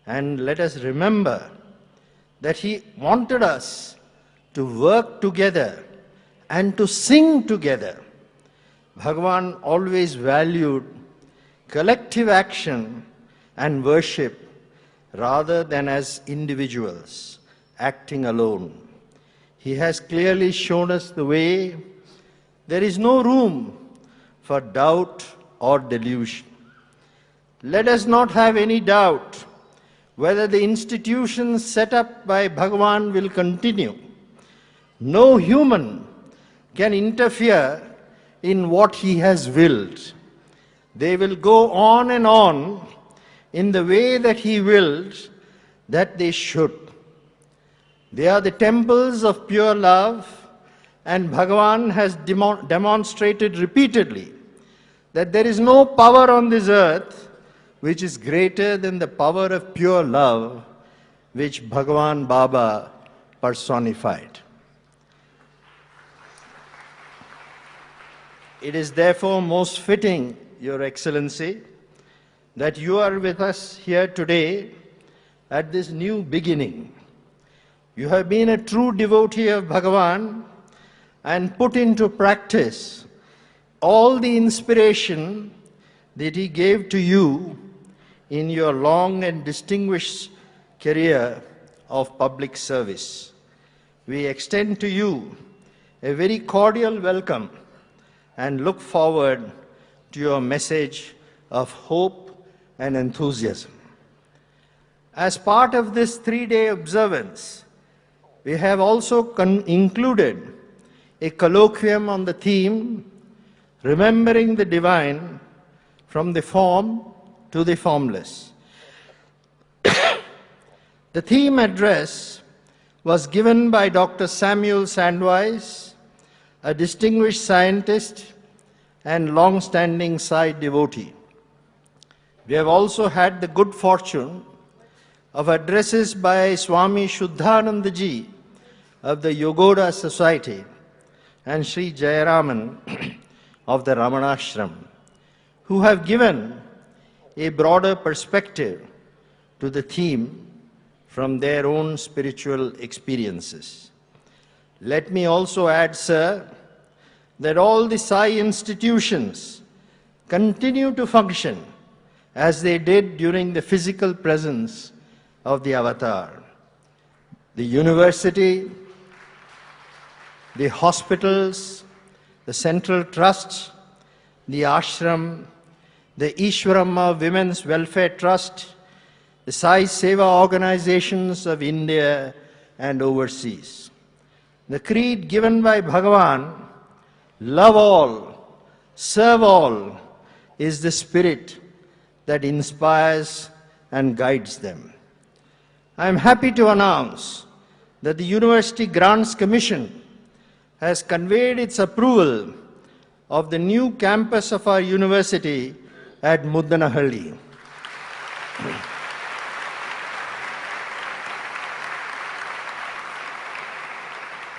S8: and let us remember that he wanted us to work together and to sing together. Bhagawan always valued collective action and worship rather than as individuals acting alone. He has clearly shown us the way. There is no room for doubt or delusion. Let us not have any doubt whether the institutions set up by Bhagawan will continue. No human can interfere in what he has willed. They will go on and on in the way that he willed that they should. They are the temples of pure love, and Bhagavan has demonstrated repeatedly that there is no power on this earth which is greater than the power of pure love which Bhagavan Baba personified. It is therefore most fitting, Your Excellency, that you are with us here today at this new beginning. You have been a true devotee of Bhagavan, and put into practice all the inspiration that he gave to you in your long and distinguished career of public service. We extend to you a very cordial welcome and look forward to your message of hope and enthusiasm. As part of this 3-day observance, we have also included a colloquium on the theme, Remembering the Divine from the Form to the Formless. The theme address was given by Dr. Samuel Sandweiss, a distinguished scientist and long-standing Sai devotee. We have also had the good fortune of addresses by Swami Shuddhananda Ji of the Yogoda Society and Sri Jayaraman of the Ramanashram, who have given a broader perspective to the theme from their own spiritual experiences. Let me also add, sir, that all the Sai institutions continue to function as they did during the physical presence of the Avatar. The university, the hospitals, the Central Trust, the ashram, the Ishwarama Women's Welfare Trust, the Sai Seva organizations of India and overseas. The creed given by Bhagawan, love all, serve all, is the spirit that inspires and guides them. I am happy to announce that the University Grants Commission has conveyed its approval of the new campus of our university at Muddanahalli.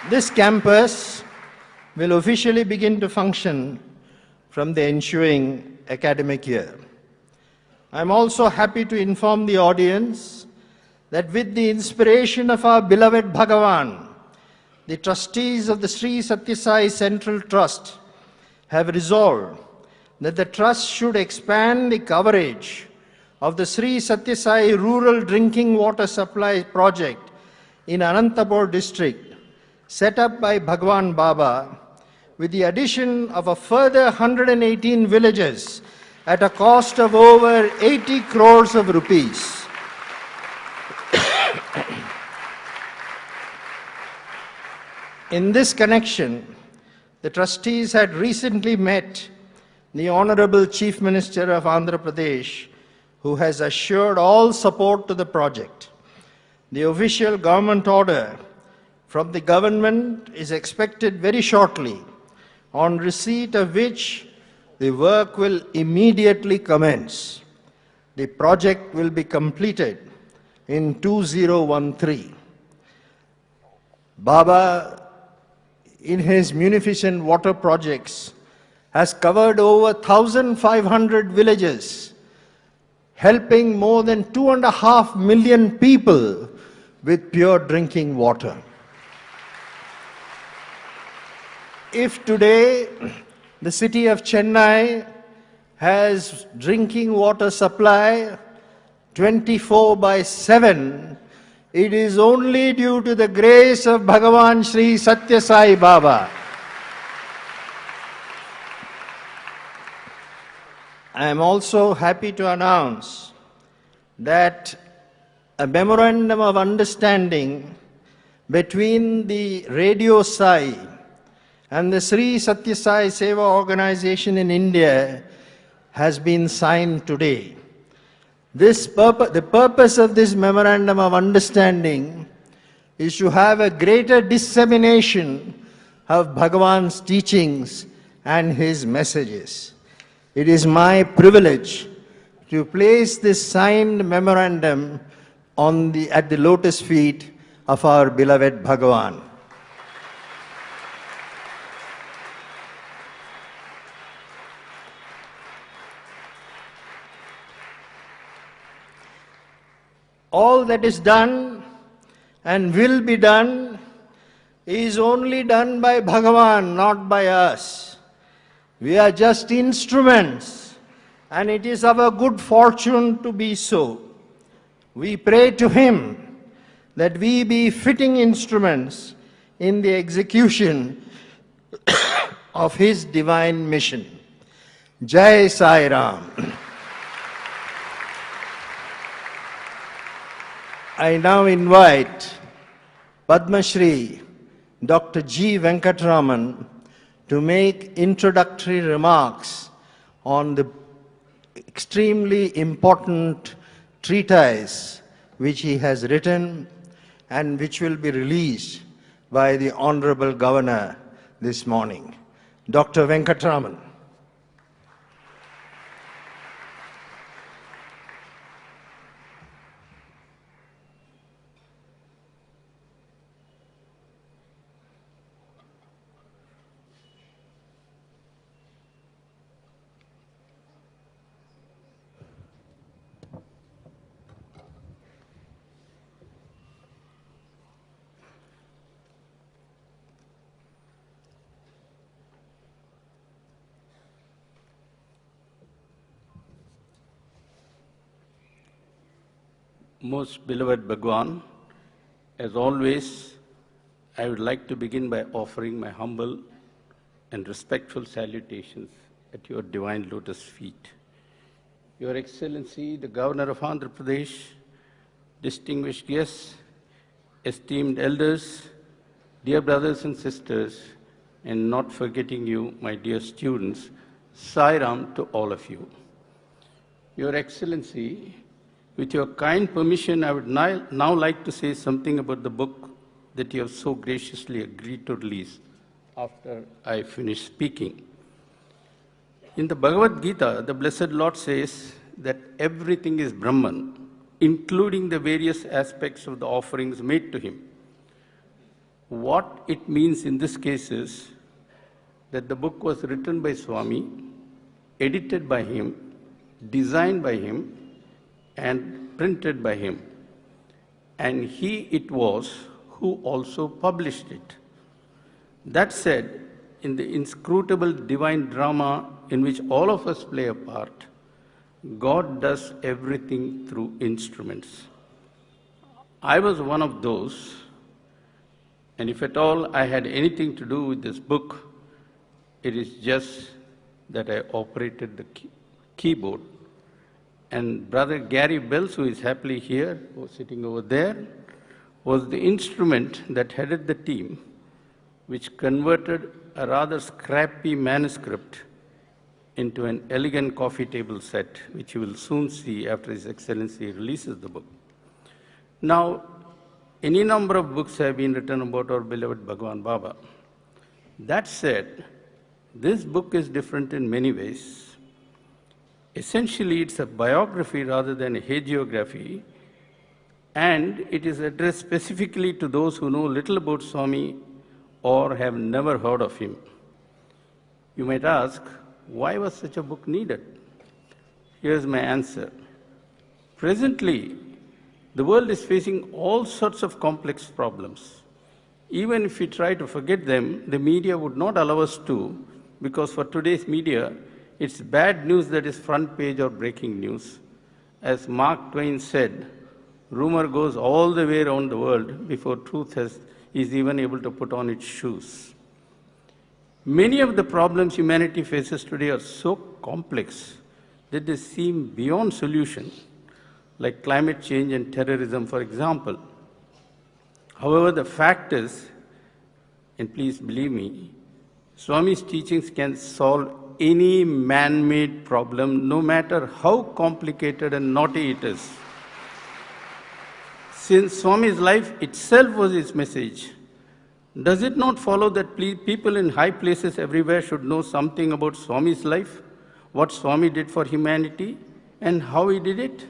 S8: This campus will officially begin to function from the ensuing academic year. I am also happy to inform the audience that with the inspiration of our beloved Bhagawan, the trustees of the Sri Sathya Sai Central Trust have resolved that the trust should expand the coverage of the Sri Sathya Sai Rural Drinking Water Supply Project in Anantapur district, set up by Bhagawan Baba, with the addition of a further 118 villages at a cost of over 80 crores of rupees. In this connection, the trustees had recently met the Honorable Chief Minister of Andhra Pradesh, who has assured all support to the project. The official government order from the government is expected very shortly, on receipt of which the work will immediately commence. The project will be completed in 2013. Baba, in his munificent water projects, has covered over 1,500 villages, helping more than 2.5 million people with pure drinking water. If today the city of Chennai has drinking water supply 24/7, it is only due to the grace of Bhagavan Sri Sathya Sai Baba. I am also happy to announce that a memorandum of understanding between the Radio Sai and the Sri Sathya Sai Seva organization in India has been signed today. The purpose of this memorandum of understanding is to have a greater dissemination of Bhagavan's teachings and his messages. It is my privilege to place this signed memorandum at the lotus feet of our beloved Bhagavan. All that is done and will be done is only done by Bhagawan, not by us. We are just instruments, and it is our good fortune to be so. We pray to Him that we be fitting instruments in the execution of His divine mission. Jai Sai Ram. I now invite Padma Shri Dr. G. Venkatraman to make introductory remarks on the extremely important treatise which he has written and which will be released by the Honorable Governor this morning. Dr. Venkatraman.
S9: Most beloved Bhagawan, as always, I would like to begin by offering my humble and respectful salutations at your divine lotus feet. Your Excellency, the Governor of Andhra Pradesh, distinguished guests, esteemed elders, dear brothers and sisters, and not forgetting you, my dear students, Sai Ram to all of you. Your Excellency, with your kind permission, I would now like to say something about the book that you have so graciously agreed to release after I finish speaking. In the Bhagavad Gita, the Blessed Lord says that everything is Brahman, including the various aspects of the offerings made to Him. What it means in this case is that the book was written by Swami, edited by him, designed by him, and printed by him. And he it was who also published it. That said, in the inscrutable divine drama in which all of us play a part, God does everything through instruments. I was one of those, and if at all I had anything to do with this book, it is just that I operated the keyboard. And Brother Gary Bells, who is happily here, or sitting over there, was the instrument that headed the team, which converted a rather scrappy manuscript into an elegant coffee table set, which you will soon see after His Excellency releases the book. Now, any number of books have been written about our beloved Bhagavan Baba. That said, this book is different in many ways. Essentially, it's a biography rather than a hagiography, and it is addressed specifically to those who know little about Swami or have never heard of him. You might ask, why was such a book needed? Here's my answer. Presently, the world is facing all sorts of complex problems. Even if we try to forget them, the media would not allow us to, because for today's media, it's bad news that is front page or breaking news. As Mark Twain said, rumor goes all the way around the world before truth is even able to put on its shoes. Many of the problems humanity faces today are so complex that they seem beyond solution, like climate change and terrorism, for example. However, the fact is, and please believe me, Swami's teachings can solve any man-made problem, no matter how complicated and naughty it is. Since Swami's life itself was his message, does it not follow that people in high places everywhere should know something about Swami's life, what Swami did for humanity, and how he did it?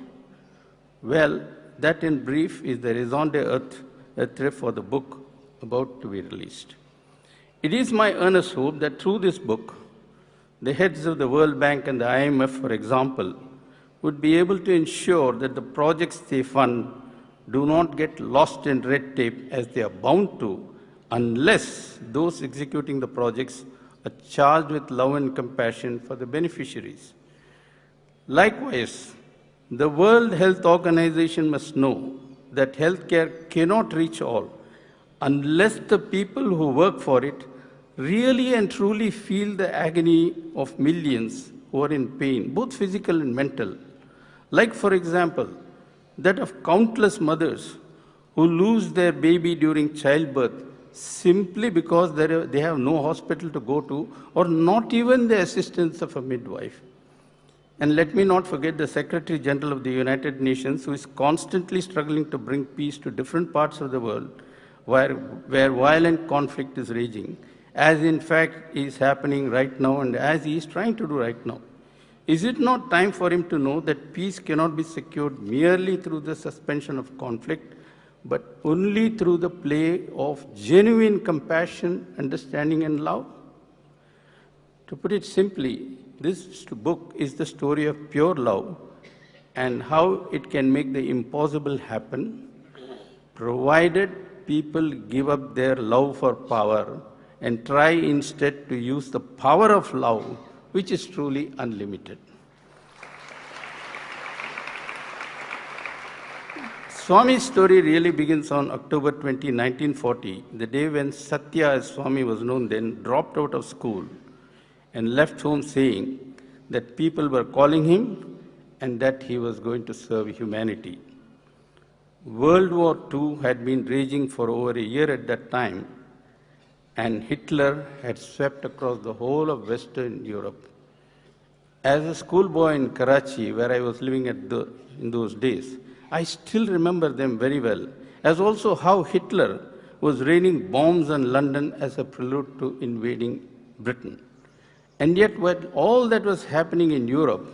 S9: Well, that in brief is the raison d'etre for the book about to be released. It is my earnest hope that through this book, the heads of the World Bank and the IMF, for example, would be able to ensure that the projects they fund do not get lost in red tape as they are bound to unless those executing the projects are charged with love and compassion for the beneficiaries. Likewise, the World Health Organization must know that healthcare cannot reach all unless the people who work for it really and truly feel the agony of millions who are in pain, both physical and mental. Like, for example, that of countless mothers who lose their baby during childbirth simply because they have no hospital to go to or not even the assistance of a midwife. And let me not forget the Secretary General of the United Nations, who is constantly struggling to bring peace to different parts of the world where violent conflict is raging, as in fact is happening right now and as he is trying to do right now. Is it not time for him to know that peace cannot be secured merely through the suspension of conflict, but only through the play of genuine compassion, understanding, and love? To put it simply, this book is the story of pure love and how it can make the impossible happen, provided people give up their love for power and try instead to use the power of love, which is truly unlimited. Swami's story really begins on October 20, 1940, the day when Sathya, as Swami was known then, dropped out of school and left home saying that people were calling him and that he was going to serve humanity. World War II had been raging for over a year at that time, and Hitler had swept across the whole of Western Europe. As a schoolboy in Karachi, where I was living in those days, I still remember them very well, as also how Hitler was raining bombs on London as a prelude to invading Britain. And yet, while all that was happening in Europe,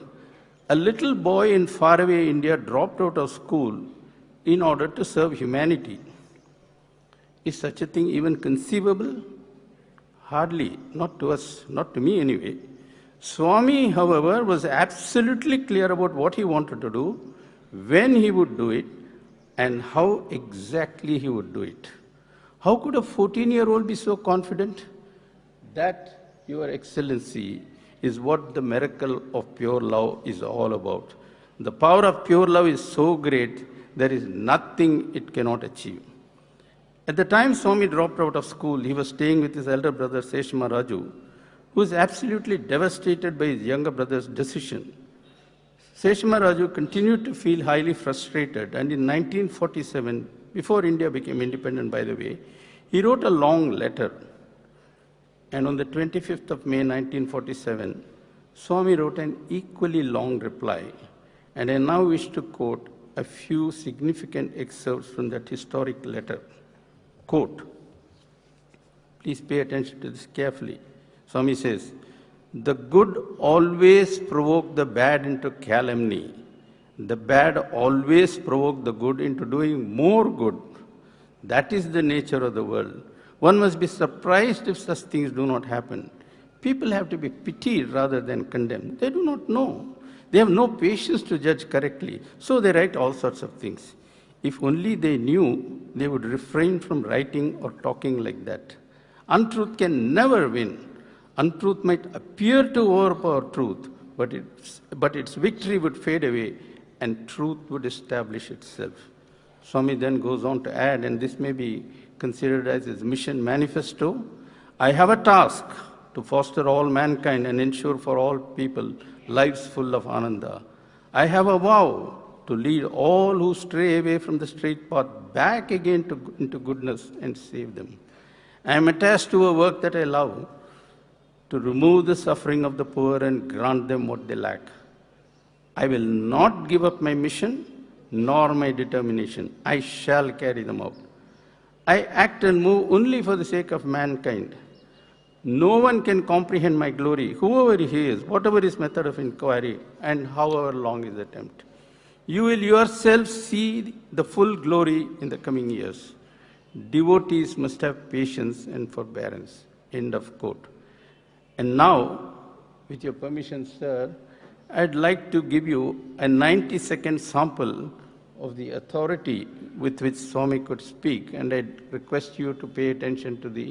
S9: a little boy in faraway India dropped out of school in order to serve humanity. Is such a thing even conceivable? Hardly, not to us, not to me anyway. Swami, however, was absolutely clear about what he wanted to do, when he would do it, and how exactly he would do it. How could a 14-year-old be so confident? That, Your Excellency, is what the miracle of pure love is all about. The power of pure love is so great, there is nothing it cannot achieve. At the time Swami dropped out of school, he was staying with his elder brother Seshma Raju, who was absolutely devastated by his younger brother's decision. Seshma Raju continued to feel highly frustrated, and in 1947, before India became independent, by the way, he wrote a long letter. And on the 25th of May 1947, Swami wrote an equally long reply. And I now wish to quote a few significant excerpts from that historic letter. Quote, please pay attention to this carefully. Swami says, "The good always provoke the bad into calumny. The bad always provoke the good into doing more good. That is the nature of the world. One must be surprised if such things do not happen. People have to be pitied rather than condemned. They do not know. They have no patience to judge correctly, so they write all sorts of things. If only they knew, they would refrain from writing or talking like that. Untruth can never win. Untruth might appear to overpower truth, but its victory would fade away and truth would establish itself." Swami then goes on to add, and this may be considered as his mission manifesto, "I have a task to foster all mankind and ensure for all people lives full of ananda. I have a vow to lead all who stray away from the straight path back again into goodness and save them. I am attached to a work that I love, to remove the suffering of the poor and grant them what they lack. I will not give up my mission nor my determination. I shall carry them out. I act and move only for the sake of mankind. No one can comprehend my glory, whoever he is, whatever his method of inquiry, and however long his attempt. You will yourself see the full glory in the coming years. Devotees must have patience and forbearance." End of quote. And now, with your permission, sir, I'd like to give you a 90-second sample of the authority with which Swami could speak, and I request you to pay attention to the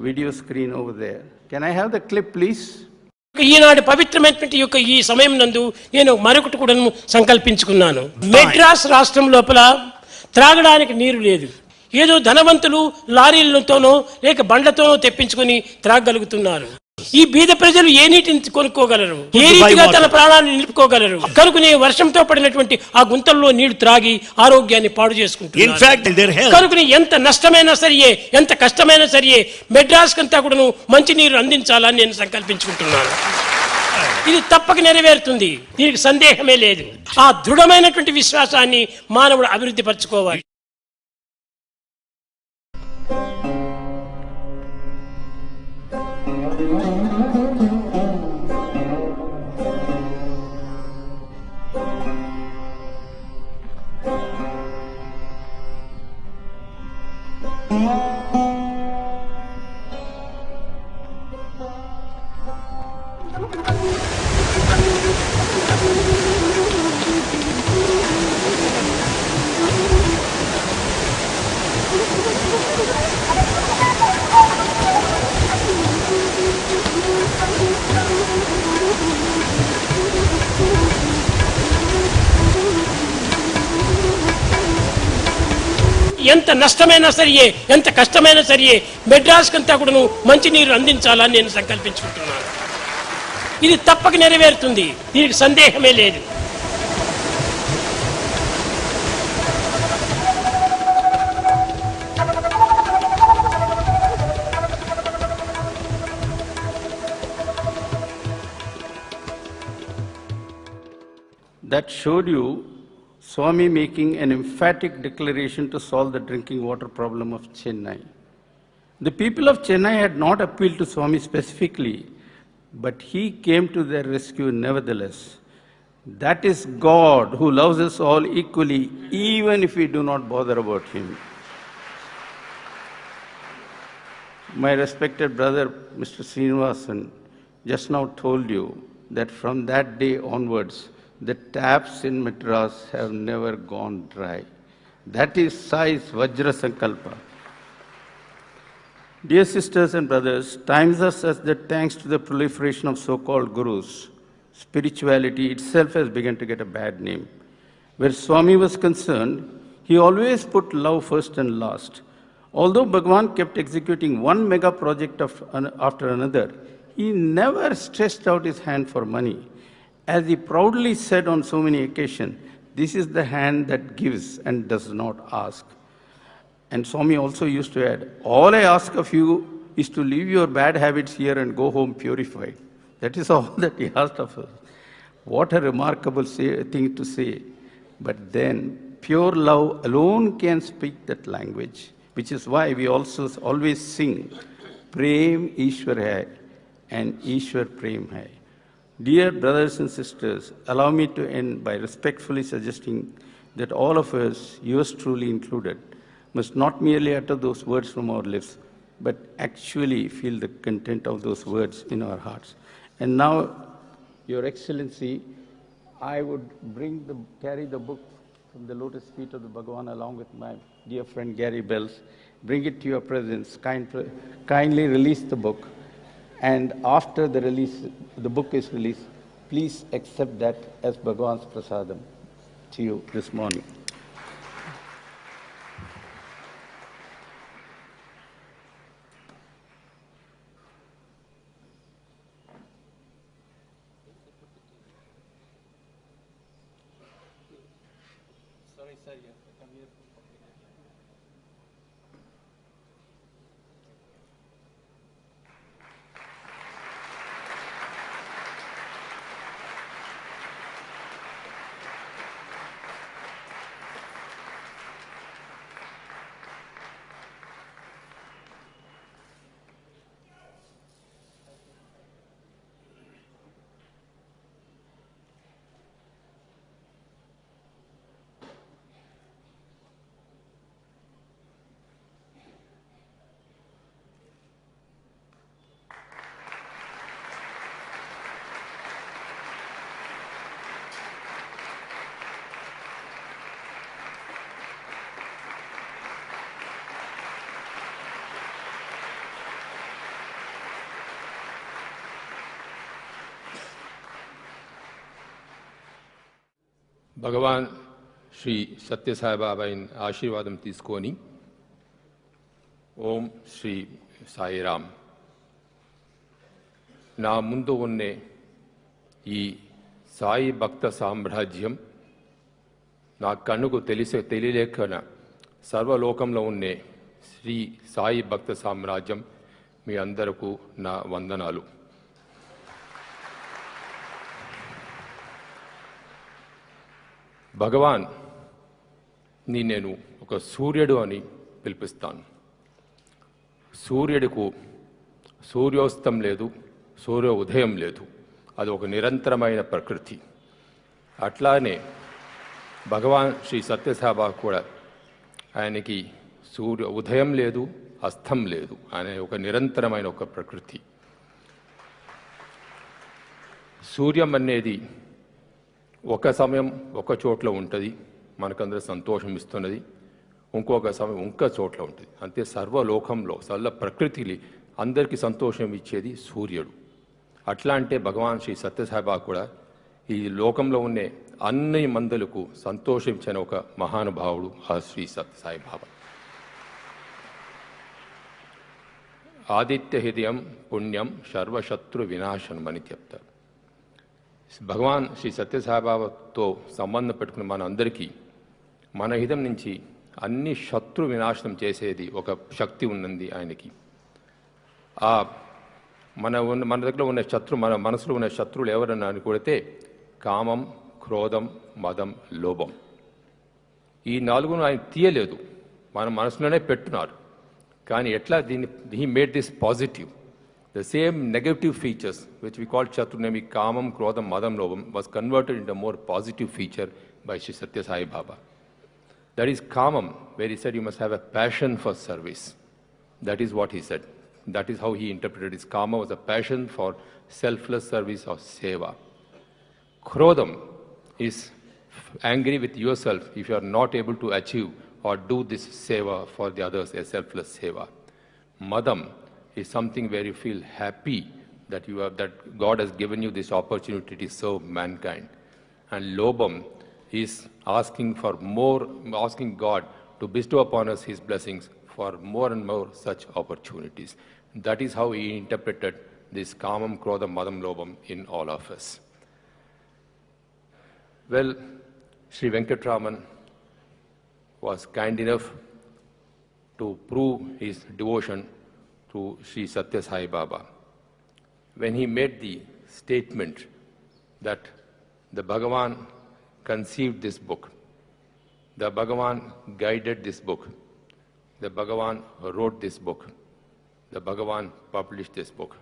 S9: video screen over there. Can I have the clip, please?
S10: ఈనాడు పవిత్రమైనటువంటి యొక్క ఈ సమయం నందు నేను మరొకటి కూడా సంకల్పించుకున్నాను. మెడ్రాస్ రాష్ట్రం లోపల త్రాగడానికి నీరు లేదు. ఏదో ధనవంతులు లారీలతోనో లేక బండ్లతోనో తెప్పించుకొని త్రాగగలుగుతున్నారు. ఈ బీద ప్రజలు ఏ నీటిని కొనుక్కోగలరు? ఏ రీతిగా తన ప్రాణాన్ని నిలుపుకోగలరు? కనుకనే వర్షంతో పడినటువంటి ఆ గుంతల్లో నీళ్లు త్రాగి ఆరోగ్యాన్ని పాడు చేసుకుంటున్నారు. కనుకనే ఎంత నష్టమైనా సరియే, ఎంత కష్టమైనా సరియే మెడ్రాస్ కంతా కూడా మంచి నీరు అందించాలని నేను సంకల్పించుకుంటున్నాను. ఇది తప్పక నెరవేరుతుంది, దీనికి సందేహమే లేదు. ఆ దృఢమైనటువంటి విశ్వాసాన్ని మానవుడు అభివృద్ధి పరచుకోవాలి. ఎంత నష్టమైనా సరియే, ఎంత కష్టమైనా సరియే మెడ్రాస్ కంతా కూడా మంచి నీరు అందించాలని నేను సంకల్పించుకుంటున్నాను. ఇది తప్పక నెరవేరుతుంది, దీనికి సందేహమే లేదు.
S9: That showed you Swami making an emphatic declaration to solve the drinking water problem of Chennai. The people of Chennai had not appealed to Swami specifically, but he came to their rescue nevertheless. That is God who loves us all equally, even if we do not bother about him. My respected brother, Mr. Srinivasan, just now told you that from that day onwards, the taps in Madras have never gone dry. That is Sai's Vajra Sankalpa. Dear sisters and brothers, times are such that thanks to the proliferation of so-called gurus, spirituality itself has begun to get a bad name. Where Swami was concerned, he always put love first and last. Although Bhagawan kept executing one mega project after another, he never stretched out his hand for money. As he proudly said on so many occasions, this is the hand that gives and does not ask. And Swami also used to add, all I ask of you is to leave your bad habits here and go home purified. That is all that he asked of us. What a remarkable thing to say. But then, pure love alone can speak that language, which is why we also always sing, Prem Ishwar Hai and Ishwar Prem Hai. Dear brothers and sisters, allow me to end by respectfully suggesting that all of us, yours truly included, must not merely utter those words from our lips, but actually feel the content of those words in our hearts. And now, Your Excellency, I would carry the book from the lotus feet of the Bhagawan along with my dear friend Gary Bells, bring it to your presence, kindly release the book. And after the release, the book is released, please accept that as Bhagavan's prasadam to you this morning. Sorry, sir, you have to come here.
S11: భగవాన్ శ్రీ సత్యసాయి బాబా ఆశీర్వాదం తీసుకొని ఓం శ్రీ సాయిరామ్. నా ముందు ఉన్నే ఈ సాయి భక్త సామ్రాజ్యం నా కన్నుకు తెలియలేకన సర్వలోకంలో ఉండే శ్రీ సాయి భక్త సామ్రాజ్యం మీ అందరకు నా వందనాలు. భగవాన్ నేను ఒక సూర్యుడు అని పిలిపిస్తాను. సూర్యుడికు సూర్యోస్తం లేదు, సూర్య ఉదయం లేదు. అది ఒక నిరంతరమైన ప్రకృతి. అట్లానే భగవాన్ శ్రీ సత్యసాయిబాబా కూడా ఆయనకి సూర్య ఉదయం లేదు, అస్తం లేదు. ఆయన ఒక నిరంతరమైన ఒక ప్రకృతి. సూర్యం అనేది ఒక సమయం ఒక చోట్ల ఉంటుంది, మనకందరూ సంతోషం ఇస్తున్నది. ఇంకొక సమయం ఇంకో చోట్ల ఉంటుంది. అంతే సర్వలోకంలో సర్వ ప్రకృతిని అందరికీ సంతోషం ఇచ్చేది సూర్యుడు. అట్లా అంటే భగవాన్ శ్రీ సత్యసాయిబాబా కూడా ఈ లోకంలో ఉండే అన్ని మందులకు సంతోషించిన ఒక మహానుభావుడు ఆ శ్రీ సత్యసాయిబాబా. ఆదిత్య హృదయం పుణ్యం సర్వశత్రు వినాశనం అని చెప్తారు. భగవాన్ శ్రీ సత్యసాయిబాబాతో సంబంధం పెట్టుకున్న మన అందరికీ మన హృదయం నుంచి అన్ని శత్రు వినాశనం చేసేది ఒక శక్తి ఉన్నది ఆయనకి. మన దగ్గర ఉన్న మన మనసులో ఉన్న శత్రువులు ఎవరన్నా అనుకుంటే కామం, క్రోధం, మదం, లోభం. ఈ నాలుగును ఆయన తీయలేదు, మన మనసులోనే పెట్టున్నారు. కానీ ఎట్లా he made this positive. The same negative features which we call Chaturnami, Kamam, Krodham, Madam, Lobham was converted into a more positive feature by Sri Sathya Sai Baba. That is Kamam, where he said you must have a passion for service. That is what he said. That is how he interpreted his Kama was a passion for selfless service or seva. Krodham is angry with yourself if you are not able to achieve or do this seva for the others, a selfless seva. Madam is something where you feel happy that that God has given you this opportunity to serve mankind. And Lobham is asking God to bestow upon us His blessings for more and more such opportunities. That is how he interpreted this Kamam, Krodham, Madam, Lobham in all of us. Well, Sri Venkatraman was kind enough to prove his devotion to Sri Sathya Sai Baba when he made the statement that the Bhagavan conceived this book, the Bhagavan guided this book, the Bhagavan wrote this book, the Bhagavan published this book.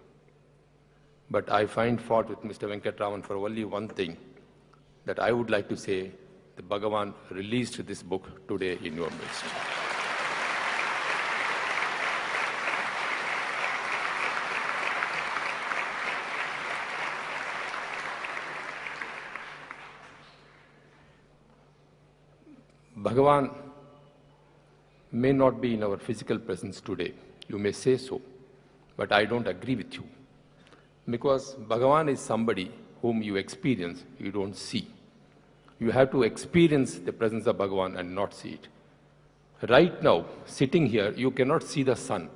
S11: But I find fault with Mr. Venkatraman for only one thing, that I would like to say the Bhagavan released this book today in your midst. Bhagavan may not be in our physical presence today. You may say so, but I don't agree with you. Because Bhagavan is somebody whom you experience, you don't see. You have to experience the presence of Bhagavan and not see it. Right now, sitting here, you cannot see the sun.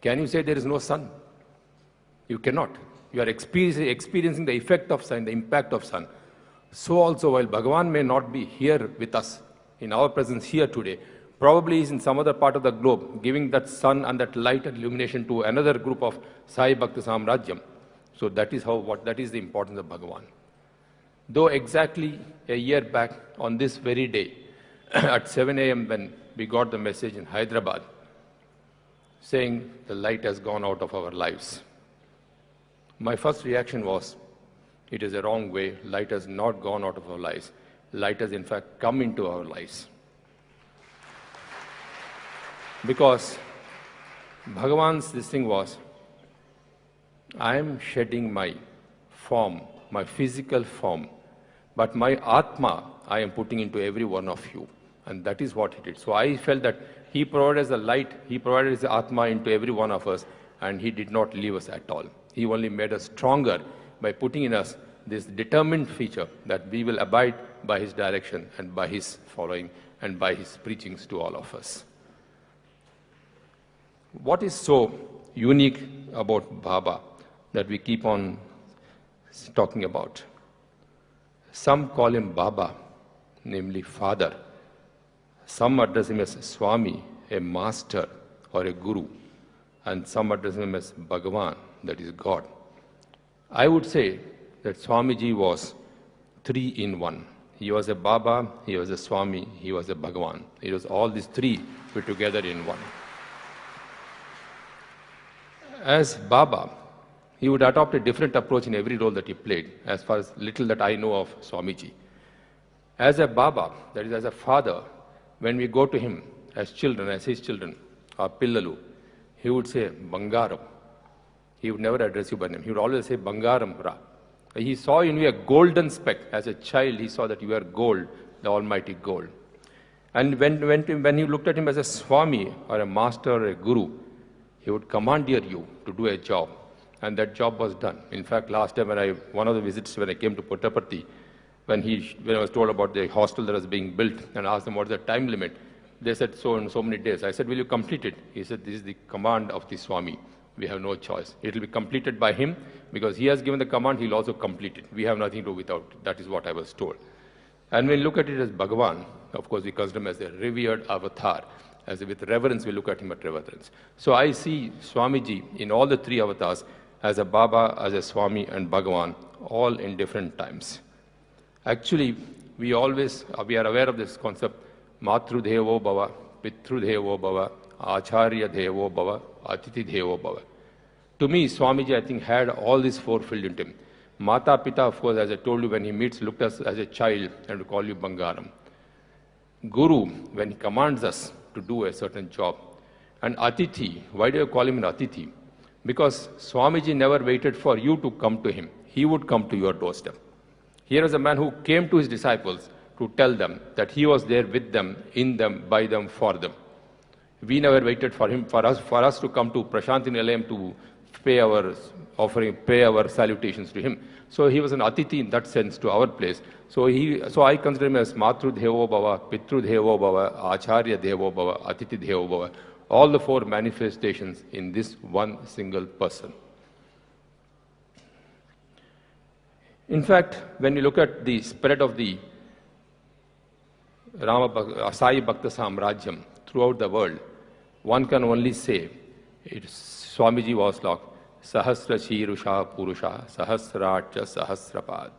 S11: Can you say there is no sun? You cannot. You are experiencing the effect of sun, the impact of sun. So also, while Bhagavan may not be here with us, in our presence here today, probably is in some other part of the globe, giving that sun and that light and illumination to another group of Sai Bhakta Samrajyam. So that is the importance of Bhagavan. Though exactly a year back on this very day, at 7 a.m. when we got the message in Hyderabad, saying the light has gone out of our lives. My first reaction was, it is a wrong way, light has not gone out of our lives. Light has in fact come into our lives. Because Bhagavan's this thing was, I am shedding my form, my physical form, but my Atma I am putting into every one of you. And that is what he did. So I felt that he provided the light, he provided his Atma into every one of us, and he did not leave us at all. He only made us stronger by putting in us this determined feature that we will abide by his direction and by his following and by his preachings to all of us. What is so unique about Baba that we keep on talking about? Some call him Baba, namely Father. Some address him as Swami, a master or a guru, and some address him as Bhagawan, that is God. I would say that Swamiji was 3 in 1. He was a Baba, he was a Swami, he was a Bhagawan. It was all these 3 put together in one. As Baba, he would adopt a different approach in every role that he played, as far as little that I know of Swamiji. As a Baba, that is as a father, when we go to him as children, as his children, or Pillalu, he would say, Bangaram. He would never address you by name. He would always say, Bangaram Ra. He saw in you a golden speck. As a child, he saw that you were gold, the almighty gold. And when you looked at him as a Swami, or a master, or a guru, he would commandeer you to do a job. And that job was done. In fact, last time one of the visits when I came to Puttaparthi, when I was told about the hostel that was being built and asked them what is the time limit, they said so and so many days. I said, will you complete it? He said, this is the command of the Swami. We have no choice. It will be completed by him because he has given the command, he will also complete it. We have nothing to do without it. That is what I was told. And when we look at it as Bhagawan, of course, we consider him as a revered avatar. With reverence, we look at him at reverence. So I see Swamiji in all the 3 avatars as a Baba, as a Swami, and Bhagawan, all in different times. Actually, we are aware of this concept, Matru Devo Bhava, Pitru Devo Bhava, Acharya Devo Bhava, Atiti Devo Bhava. To me, Swamiji, I think, had all these 4 filled into him. Mata Pita, of course, as I told you, when he meets, looked at us as a child and would call you Bangaram. Guru, when he commands us to do a certain job. And Atiti, why do you call him an Atiti? Because Swamiji never waited for you to come to him. He would come to your doorstep. Here is a man who came to his disciples to tell them that he was there with them, in them, by them, for them. We never waited for him, for us to come to Prasanthi Nilayam to pay our offering, pay our salutations to him. So he was an Atiti in that sense to our place. So I consider him as Matru Devo Bhava, Pitru Devo Bhava, Acharya Devo Bhava, Atiti Devo Bhava. All the 4 manifestations in this one single person. In fact, when you look at the spread of the Sai Bhakta Samrajyam throughout the world, one can only say Swamiji was like Sahasra Shirusha Purusha, Sahasracha Sahasrapad.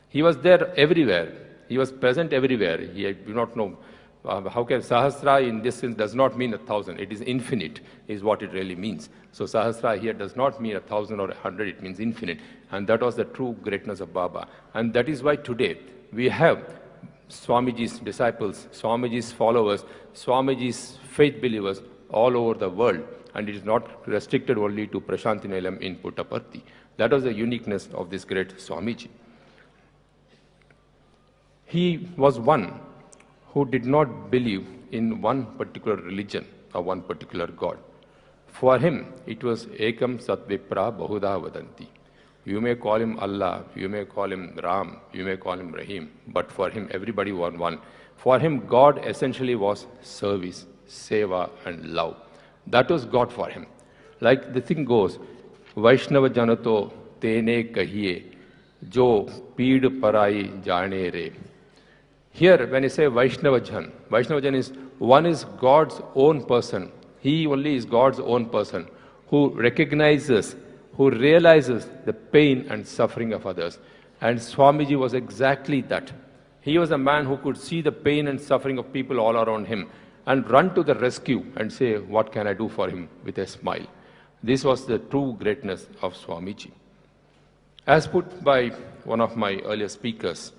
S11: He was there everywhere. He was present everywhere. He do not know how can Sahasra in this sense does not mean 1,000. It is infinite, is what it really means. So Sahasra here does not mean 1,000 or 100. It means infinite. And that was the true greatness of Baba. And that is why today we have Swamiji's disciples, Swamiji's followers, Swamiji's faith believers all over the world. And it is not restricted only to Prasanthi Nilayam in Puttaparthi. That was the uniqueness of this great Swamiji. He was one who did not believe in one particular religion or one particular God. For him, it was Ekam Sat Vipra Bahuda Vadanti. You may call him Allah, you may call him Ram, you may call him Rahim, but for him, everybody was one. For him, God essentially was service, seva, and love. That was God for him. Like the thing goes, Vaishnava Janato Tene Kahiye, Jo Peed Parai Jane Re. Here, when you say Vaishnavajan is one is God's own person. He only is God's own person who recognizes, who realizes the pain and suffering of others. And Swamiji was exactly that. He was a man who could see the pain and suffering of people all around him and run to the rescue and say, what can I do for him with a smile? This was the true greatness of Swamiji. As put by one of my earlier speakers,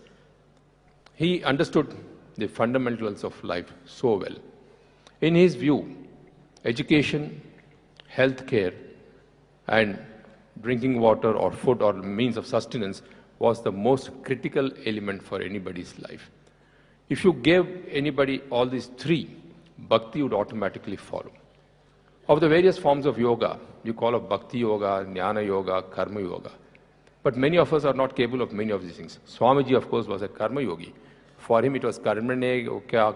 S11: he understood the fundamentals of life so well. In his view, education, health care, and drinking water or food or means of sustenance was the most critical element for anybody's life. If you gave anybody all these 3, bhakti would automatically follow. Of the various forms of yoga, you call it bhakti yoga, jnana yoga, karma yoga. But many of us are not capable of many of these things. Swamiji, of course, was a karma yogi. For him, it was karmanye kya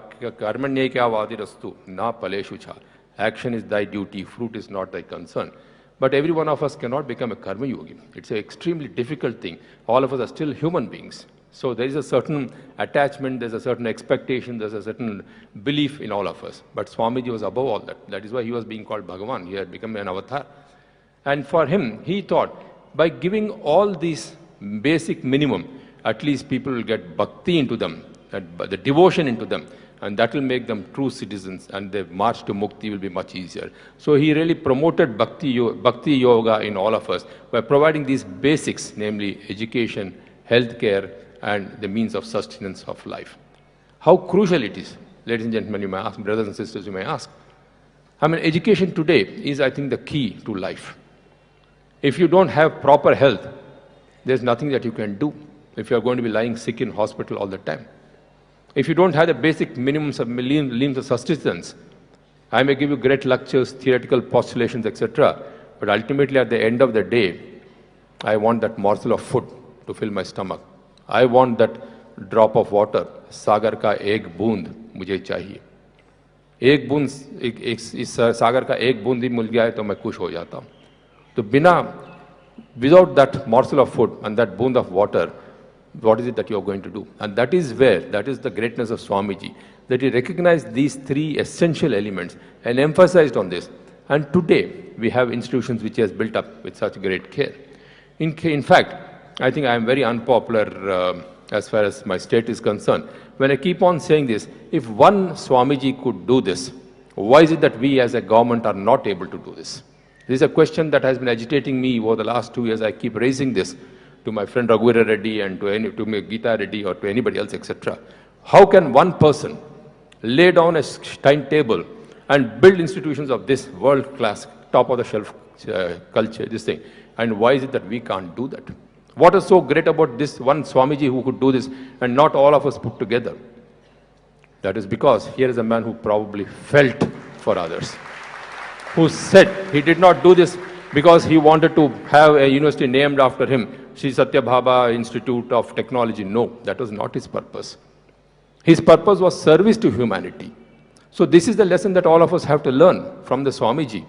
S11: vadirastu na paleshu cha. Action is thy duty, fruit is not thy concern. But every one of us cannot become a karma yogi. It's an extremely difficult thing. All of us are still human beings. So there is a certain attachment, there's a certain expectation, there's a certain belief in all of us. But Swamiji was above all that. That is why he was being called Bhagawan. He had become an avatar. And for him, he thought, by giving all these basic minimum, at least people will get bhakti into them, the devotion into them, and that will make them true citizens, and the march to mukti will be much easier. So he really promoted bhakti yoga in all of us by providing these basics, namely education, healthcare, and the means of sustenance of life. How crucial it is, ladies and gentlemen, you may ask, brothers and sisters, you may ask. I mean, education today is, I think, the key to life. If you don't have proper health, there's nothing that you can do if you're going to be lying sick in hospital all the time. If you don't have the basic minimums of means of sustenance, I may give you great lectures, theoretical postulations, etc. But ultimately, at the end of the day, I want that morsel of food to fill my stomach. I want that drop of water. Sagar ka ek boond mujhe chahiye. एक बूंद इस सागर का एक बूंद ही मिल गया है तो मैं खुश हो जाता हूँ. तो बिना without that morsel of food and that boon of water, what is it that you are going to do? And that is the greatness of Swamiji, that he recognized these three essential elements and emphasized on this. And today, we have institutions which he has built up with such great care. In fact, I think I am very unpopular as far as my state is concerned. When I keep on saying this, if one Swamiji could do this, why is it that we as a government are not able to do this? This is a question that has been agitating me over the last 2 years. I keep raising this to my friend Raghuvira Reddy and to me Gita Reddy or to anybody else, etc. How can one person lay down a timetable and build institutions of this world-class, top-of-the-shelf culture, this thing? And why is it that we can't do that? What is so great about this one Swamiji who could do this and not all of us put together? That is because here is a man who probably felt for others, who said he did not do this because he wanted to have a university named after him, Sri Satya Bhaba Institute of Technology. No, that was not his purpose. His purpose was service to humanity. So this is the lesson that all of us have to learn from the Swamiji.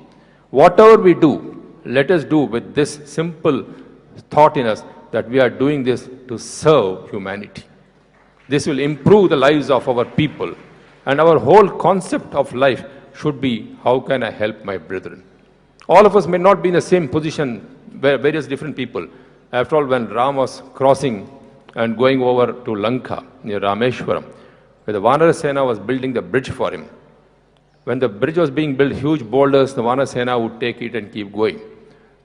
S11: Whatever we do, let us do with this simple thought in us that we are doing this to serve humanity. This will improve the lives of our people. And our whole concept of life should be, how can I help my brethren? All of us may not be in the same position, various different people. After all, when Ram was crossing and going over to Lanka, near Rameshwaram, where the Vanara Sena was building the bridge for him, when the bridge was being built, huge boulders, the Vanara Sena would take it and keep going.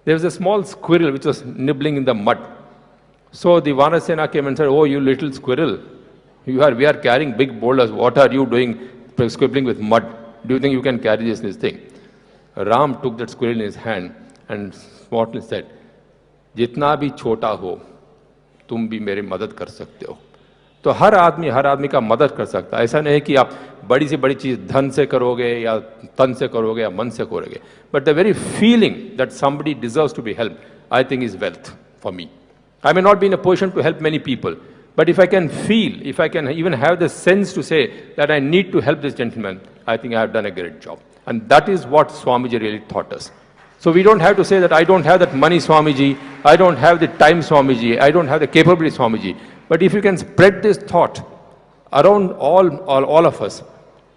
S11: There was a small squirrel which was nibbling in the mud. So the Vanara Sena came and said, "Oh, you little squirrel, we are carrying big boulders. What are you doing squibbling with mud? Do you think you can carry this thing?" Ram took that squirrel in his hand and smartly said, "जितना भी छोटा हो, तुम भी मेरी मदद कर सकते हो." तो हर आदमी का मदद कर सकता है. ऐसा नहीं है कि आप बड़ी से बड़ी चीज़ धन से करोगे या तन से करोगे या मन से करोगे. But the very feeling that somebody deserves to be helped, I think is wealth for me. I may not be in a position to help many people, but if I can feel, if I can even have the sense to say that I need to help this gentleman, I think I have done a great job. And that is what Swamiji really taught us. So we don't have to say that I don't have that money Swamiji, I don't have the time Swamiji, I don't have the capability Swamiji. But if you can spread this thought around all of us,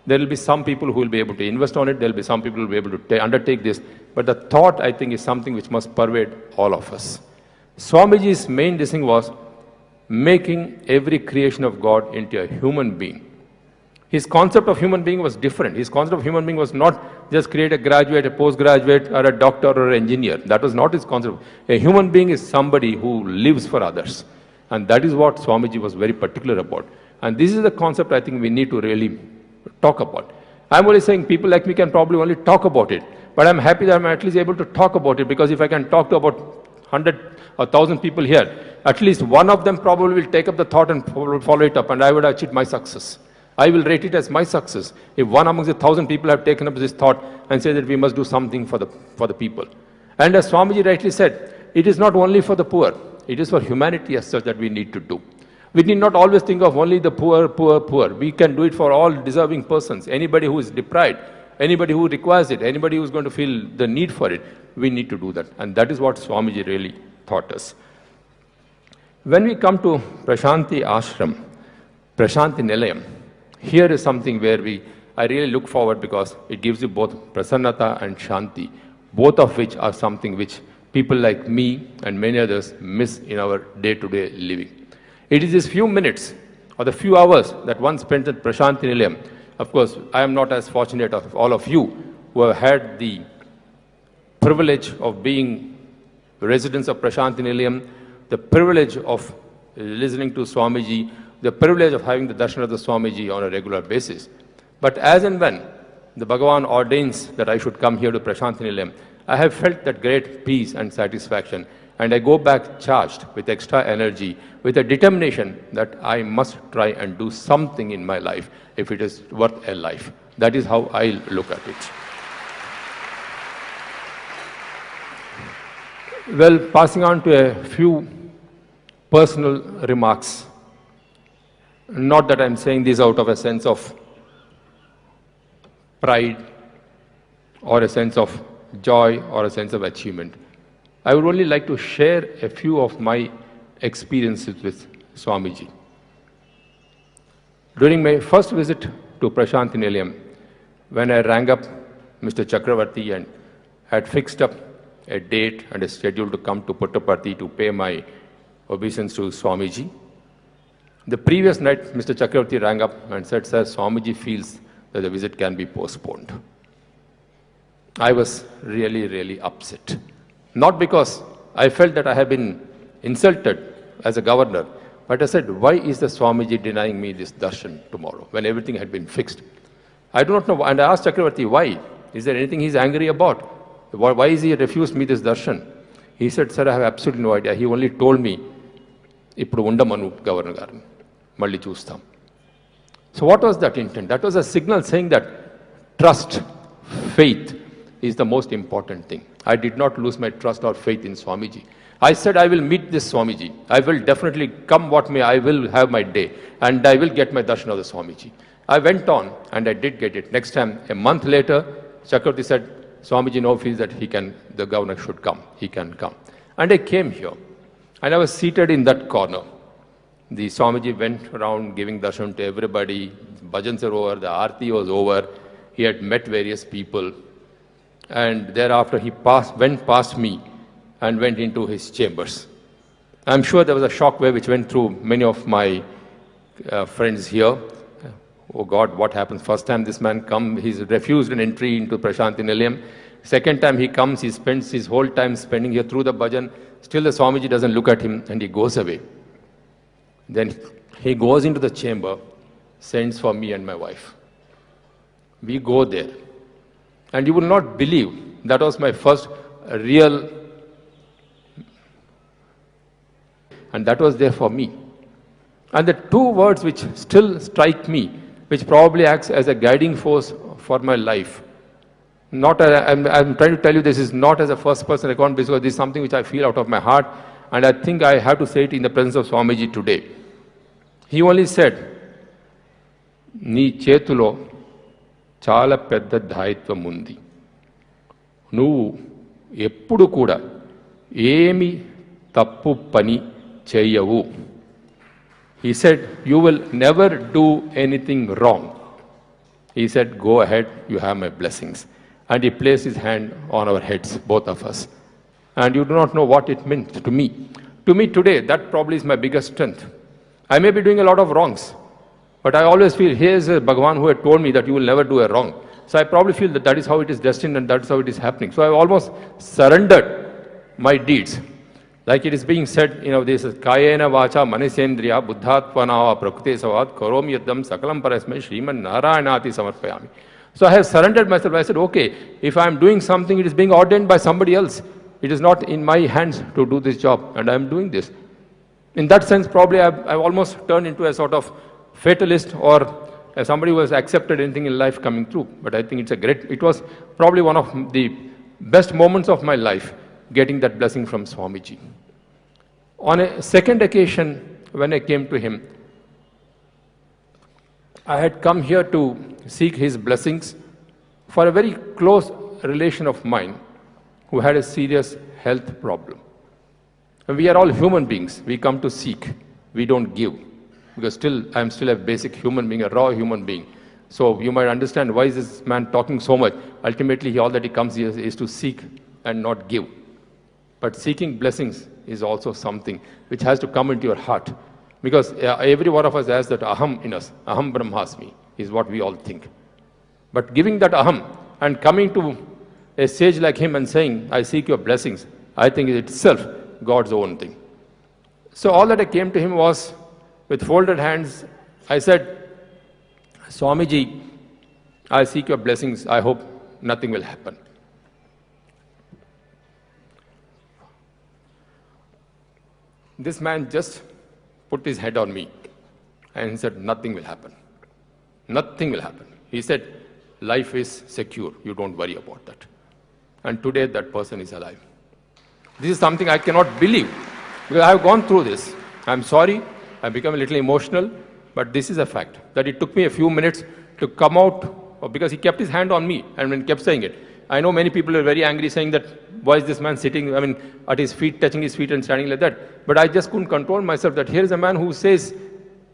S11: there will be some people who will be able to invest on it, there will be some people who will be able to undertake this. But the thought, I think, is something which must pervade all of us. Swamiji's main thing was making every creation of God into a human being. His concept of human being was different. His concept of human being was not just create a graduate, a postgraduate, or a doctor or an engineer. That was not his concept. A human being is somebody who lives for others. And that is what Swamiji was very particular about. And this is the concept I think we need to really talk about. I'm only saying people like me can probably only talk about it. But I'm happy that I'm at least able to talk about it, because if I can talk to about 100 or 1,000 people here, at least one of them probably will take up the thought and follow it up, and I would have achieved my success. I will rate it as my success if one amongst the 1,000 people have taken up this thought and say that we must do something for the people. And as Swamiji rightly said, it is not only for the poor. It is for humanity as such that we need to do. We need not always think of only the poor, poor, poor. We can do it for all deserving persons. Anybody who is deprived, anybody who requires it, anybody who is going to feel the need for it, we need to do that. And that is what Swamiji really taught us. When we come to Prasanthi Ashram, Prasanthi Nilayam, here is something where I really look forward because it gives you both prasannata and shanti, both of which are something which people like me and many others miss in our day-to-day living. It is these few minutes or the few hours that one spent at Prasanthi Nilayam. Of course, I am not as fortunate as all of you who have had the privilege of being residents of Prasanthi Nilayam, the privilege of listening to Swamiji, the privilege of having the darshan of the Swamiji on a regular basis. But as and when the Bhagawan ordains that I should come here to Prasanthi Nilayam, I have felt that great peace and satisfaction. And I go back charged with extra energy, with a determination that I must try and do something in my life if it is worth a life. That is how I look at it. Well, passing on to a few personal remarks. Not that I'm saying this out of a sense of pride or a sense of joy or a sense of achievement. I would only like to share a few of my experiences with Swamiji. During my first visit to Prasanthi Nilayam, when I rang up Mr. Chakravarti and had fixed up a date and a schedule to come to Puttaparthi to pay my obeisance to Swamiji, the previous night Mr. Chakravarti rang up and said, "Sir, Swamiji feels that the visit can be postponed." I was really, really upset. Not because I felt that I had been insulted as a governor, but I said, why is the Swamiji denying me this darshan tomorrow when everything had been fixed? I do not know. And I asked Chakravarti, why? Is there anything he's angry about? Why is he refused me this darshan? He said, sir, I have absolutely no idea. He only told me, "Ippudu undamanu governor garu, malli chustam." So what was that intent? That was a signal saying that trust, faith is the most important thing. I did not lose my trust or faith in Swamiji. I said, I will meet this Swamiji. I will definitely, come what may, I will have my day and I will get my darshan of the Swamiji. I went on and I did get it. Next time, a month later, Chakravarti said, Swamiji now feels that the governor should come. He can come. And I came here and I was seated in that corner. The Swamiji went around giving darshan to everybody. Bhajans were over, the Aarti was over. He had met various people. And thereafter he went past me and went into his chambers. I'm sure there was a shock wave which went through many of my friends here. Oh God, what happens? First time this man comes, he's refused an entry into Prasanthi Nilayam. Second time he comes, he spends his whole time spending here through the bhajan. Still the Swamiji doesn't look at him and he goes away. Then he goes into the chamber, sends for me and my wife. We go there. And you will not believe, that was my first real, and that was there for me. And the two words which still strike me, which probably acts as a guiding force for my life. I'm trying to tell you this is not as a first person account because this is something which I feel out of my heart and I think I have to say it in the presence of Swamiji today. He only said, "Nee chetulo చాలా పెద్ద దాయిత్వం ఉంది. నువ్వు ఎప్పుడు కూడా ఏమి తప్పు పని చేయవు." He said, "You will never do anything wrong." He said, "Go ahead, you have my blessings." And he placed his hand on our heads, both of us. And you do not know what it meant to me. To me today, that probably is my biggest strength. I may be doing a lot of wrongs, but I always feel, here's a Bhagawan who had told me that you will never do a wrong. So I probably feel that that is how it is destined and that is how it is happening. So I almost surrendered my deeds. Like it is being said, this is Kayena Vacha Manisendriya Buddhatvanava Prakriti Savad Karomi Yaddam Sakalam Parasmai Sriman Narayanati Samarpayami. So I have surrendered myself. I said, okay, if I am doing something, it is being ordained by somebody else. It is not in my hands to do this job and I am doing this. In that sense, probably I've almost turned into a sort of fatalist or somebody who has accepted anything in life coming through. But I think it was probably one of the best moments of my life, getting that blessing from Swamiji. On a second occasion, when I came to him, I had come here to seek his blessings for a very close relation of mine who had a serious health problem. And we are all human beings. We come to seek. We don't give. Because I am still a basic human being, a raw human being. So you might understand why is this man talking so much. Ultimately, all that he comes here is to seek and not give. But seeking blessings is also something which has to come into your heart. Because every one of us has that aham in us. Aham brahmasmi is what we all think. But giving that aham and coming to a sage like him and saying, I seek your blessings, I think is itself God's own thing. So all that I came to him was, with folded hands, I said, Swamiji, I seek your blessings. I hope nothing will happen. This man just put his head on me and he said, nothing will happen. Nothing will happen. He said, life is secure. You don't worry about that. And today that person is alive. This is something I cannot believe because I have gone through this. I'm sorry. I've become a little emotional, but this is a fact that it took me a few minutes to come out because he kept his hand on me and when he kept saying it. I know many people are very angry saying that, why is this man sitting, at his feet, touching his feet and standing like that? But I just couldn't control myself that here is a man who says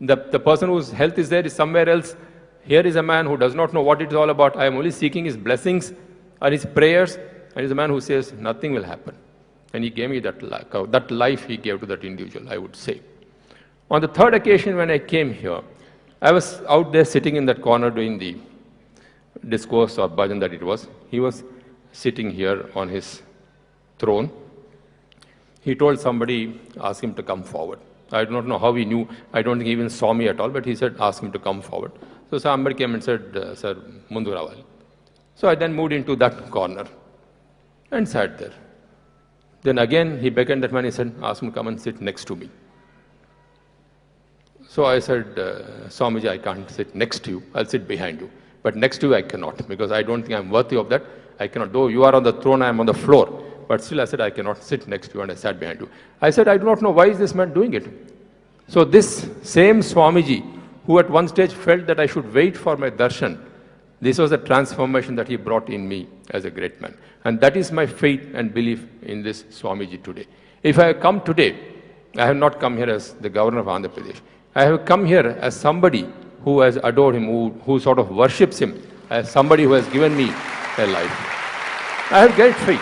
S11: the person whose health is there is somewhere else. Here is a man who does not know what it is all about. I am only seeking his blessings and his prayers. And he is a man who says nothing will happen. And he gave me that life he gave to that individual, I would say. On the third occasion when I came here, I was out there sitting in that corner doing the discourse or bhajan that it was. He was sitting here on his throne. He told somebody, ask him to come forward. I do not know how he knew. I don't think he even saw me at all, but he said, ask him to come forward. So somebody came and said, Sir, mundu ravali. So I then moved into that corner and sat there. Then again, he beckoned that man, he said, ask him to come and sit next to me. So I said, Swamiji, I can't sit next to you. I'll sit behind you. But next to you, I cannot, because I don't think I'm worthy of that. I cannot. Though you are on the throne, I am on the floor. But still, I said, I cannot sit next to you, and I sat behind you. I said, I do not know why is this man doing it. So this same Swamiji, who at one stage felt that I should wait for my darshan, this was a transformation that he brought in me as a great man. And that is my faith and belief in this Swamiji today. If I have come today, I have not come here as the governor of Andhra Pradesh. I have come here as somebody who has adored him, who sort of worships him, as somebody who has given me a life. I have great faith.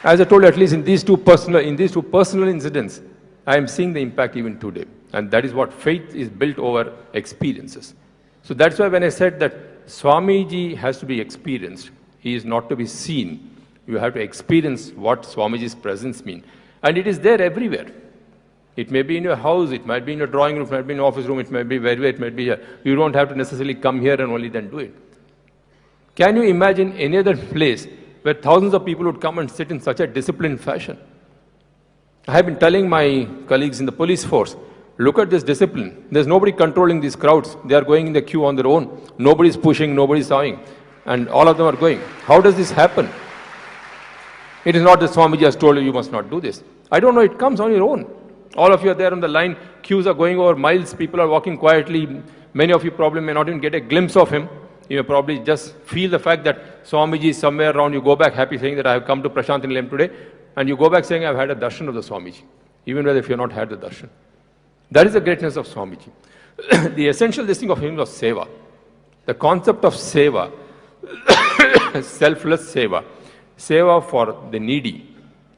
S11: As I told you, at least in these two personal incidents, I am seeing the impact even today. And that is what faith is built over experiences. So that's why when I said that Swamiji has to be experienced, he is not to be seen. You have to experience what Swamiji's presence means. And it is there everywhere. It may be in your house, it might be in your drawing room, it might be in your office room, it might be wherever, it might be here. You don't have to necessarily come here and only then do it. Can you imagine any other place where thousands of people would come and sit in such a disciplined fashion? I have been telling my colleagues in the police force, look at this discipline. There's nobody controlling these crowds. They are going in the queue on their own. Nobody's pushing, nobody's sawing. And all of them are going. How does this happen? It is not that Swamiji has told you, you must not do this. I don't know, it comes on your own. All of you are there on the line, queues are going over miles, people are walking quietly. Many of you probably may not even get a glimpse of him. You may probably just feel the fact that Swamiji is somewhere around. You go back happy saying that I have come to Prasanthi Nilayam today. And you go back saying, I've had a darshan of the Swamiji, even if you have not had the darshan. That is the greatness of Swamiji. The essential listing of him was seva. The concept of seva, selfless seva, seva for the needy,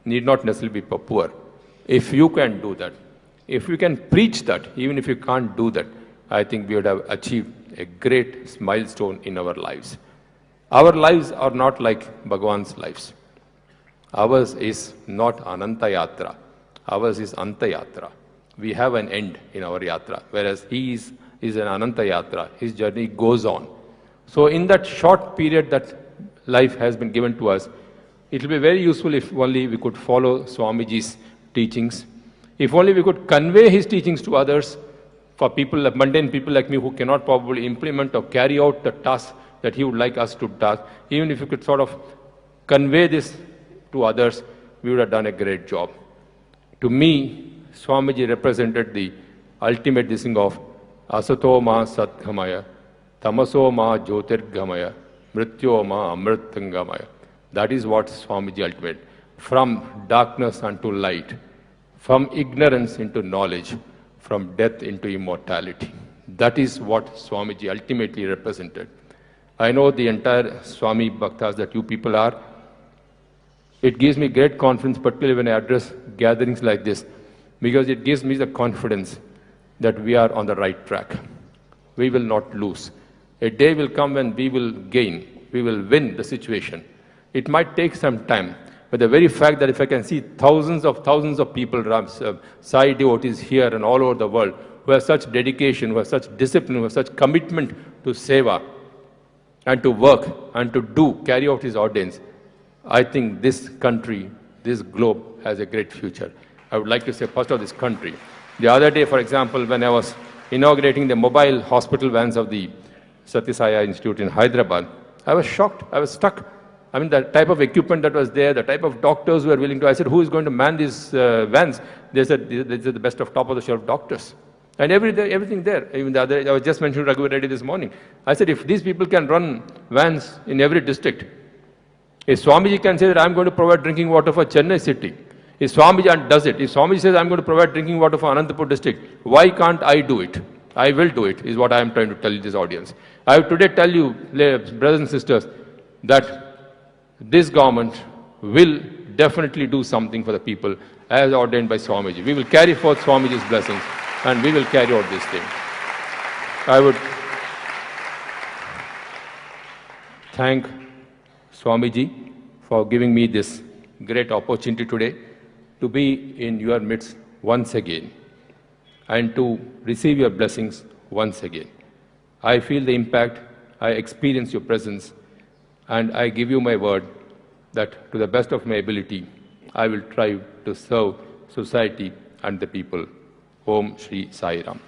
S11: need not necessarily be for poor. If you can do that, if you can preach that, even if you can't do that, I think we would have achieved a great milestone in our lives. Our lives are not like Bhagawan's lives. Ours is not Ananta Yatra. Ours is Anta Yatra. We have an end in our Yatra, whereas he is an Ananta Yatra. His journey goes on. So in that short period that life has been given to us, it will be very useful if only we could follow Swamiji's teachings. If only we could convey his teachings to others, for people, like mundane people like me who cannot probably implement or carry out the task that he would like us to do. Even if you could sort of convey this to others, we would have done a great job. To me, Swamiji represented the ultimate thing of Asato ma Satgamaya, Tamaso ma Jyotirgamaya, Mrityo ma Amritangamaya. That is what Swamiji ultimate. From darkness unto light, from ignorance into knowledge, from death into immortality. That is what Swamiji ultimately represented. I know the entire Swami Bhaktas that you people are. It gives me great confidence, particularly when I address gatherings like this, because it gives me the confidence that we are on the right track. We will not lose. A day will come when we will gain, we will win the situation. It might take some time, but the very fact that if I can see thousands of people, Sai devotees here and all over the world, who have such dedication, who have such discipline, who have such commitment to seva, and to work, and to carry out his ordinance, I think this country, this globe has a great future. I would like to say first of this country. The other day, for example, when I was inaugurating the mobile hospital vans of the Sathya Sai Institute in Hyderabad, I was shocked, I was stuck. I mean, the type of equipment that was there, the type of doctors who were willing to, I said, who is going to man these vans? They said, these are the best of top-of-the-shelf doctors. And everything there. Even the other, I was just mentioning Raghu Reddy this morning. I said, if these people can run vans in every district, if Swamiji can say that I'm going to provide drinking water for Chennai city, if Swamiji does it, if Swamiji says I'm going to provide drinking water for Anantapur district, why can't I do it? I will do it, is what I am trying to tell this audience. I will today tell you, brothers and sisters, that this government will definitely do something for the people as ordained by Swamiji. We will carry forth Swamiji's blessings and we will carry out this thing. I would thank Swamiji for giving me this great opportunity today to be in your midst once again and to receive your blessings once again. I feel the impact, I experience your presence, and I give you my word that to the best of my ability, I will try to serve society and the people. Om Shri Sai Ram.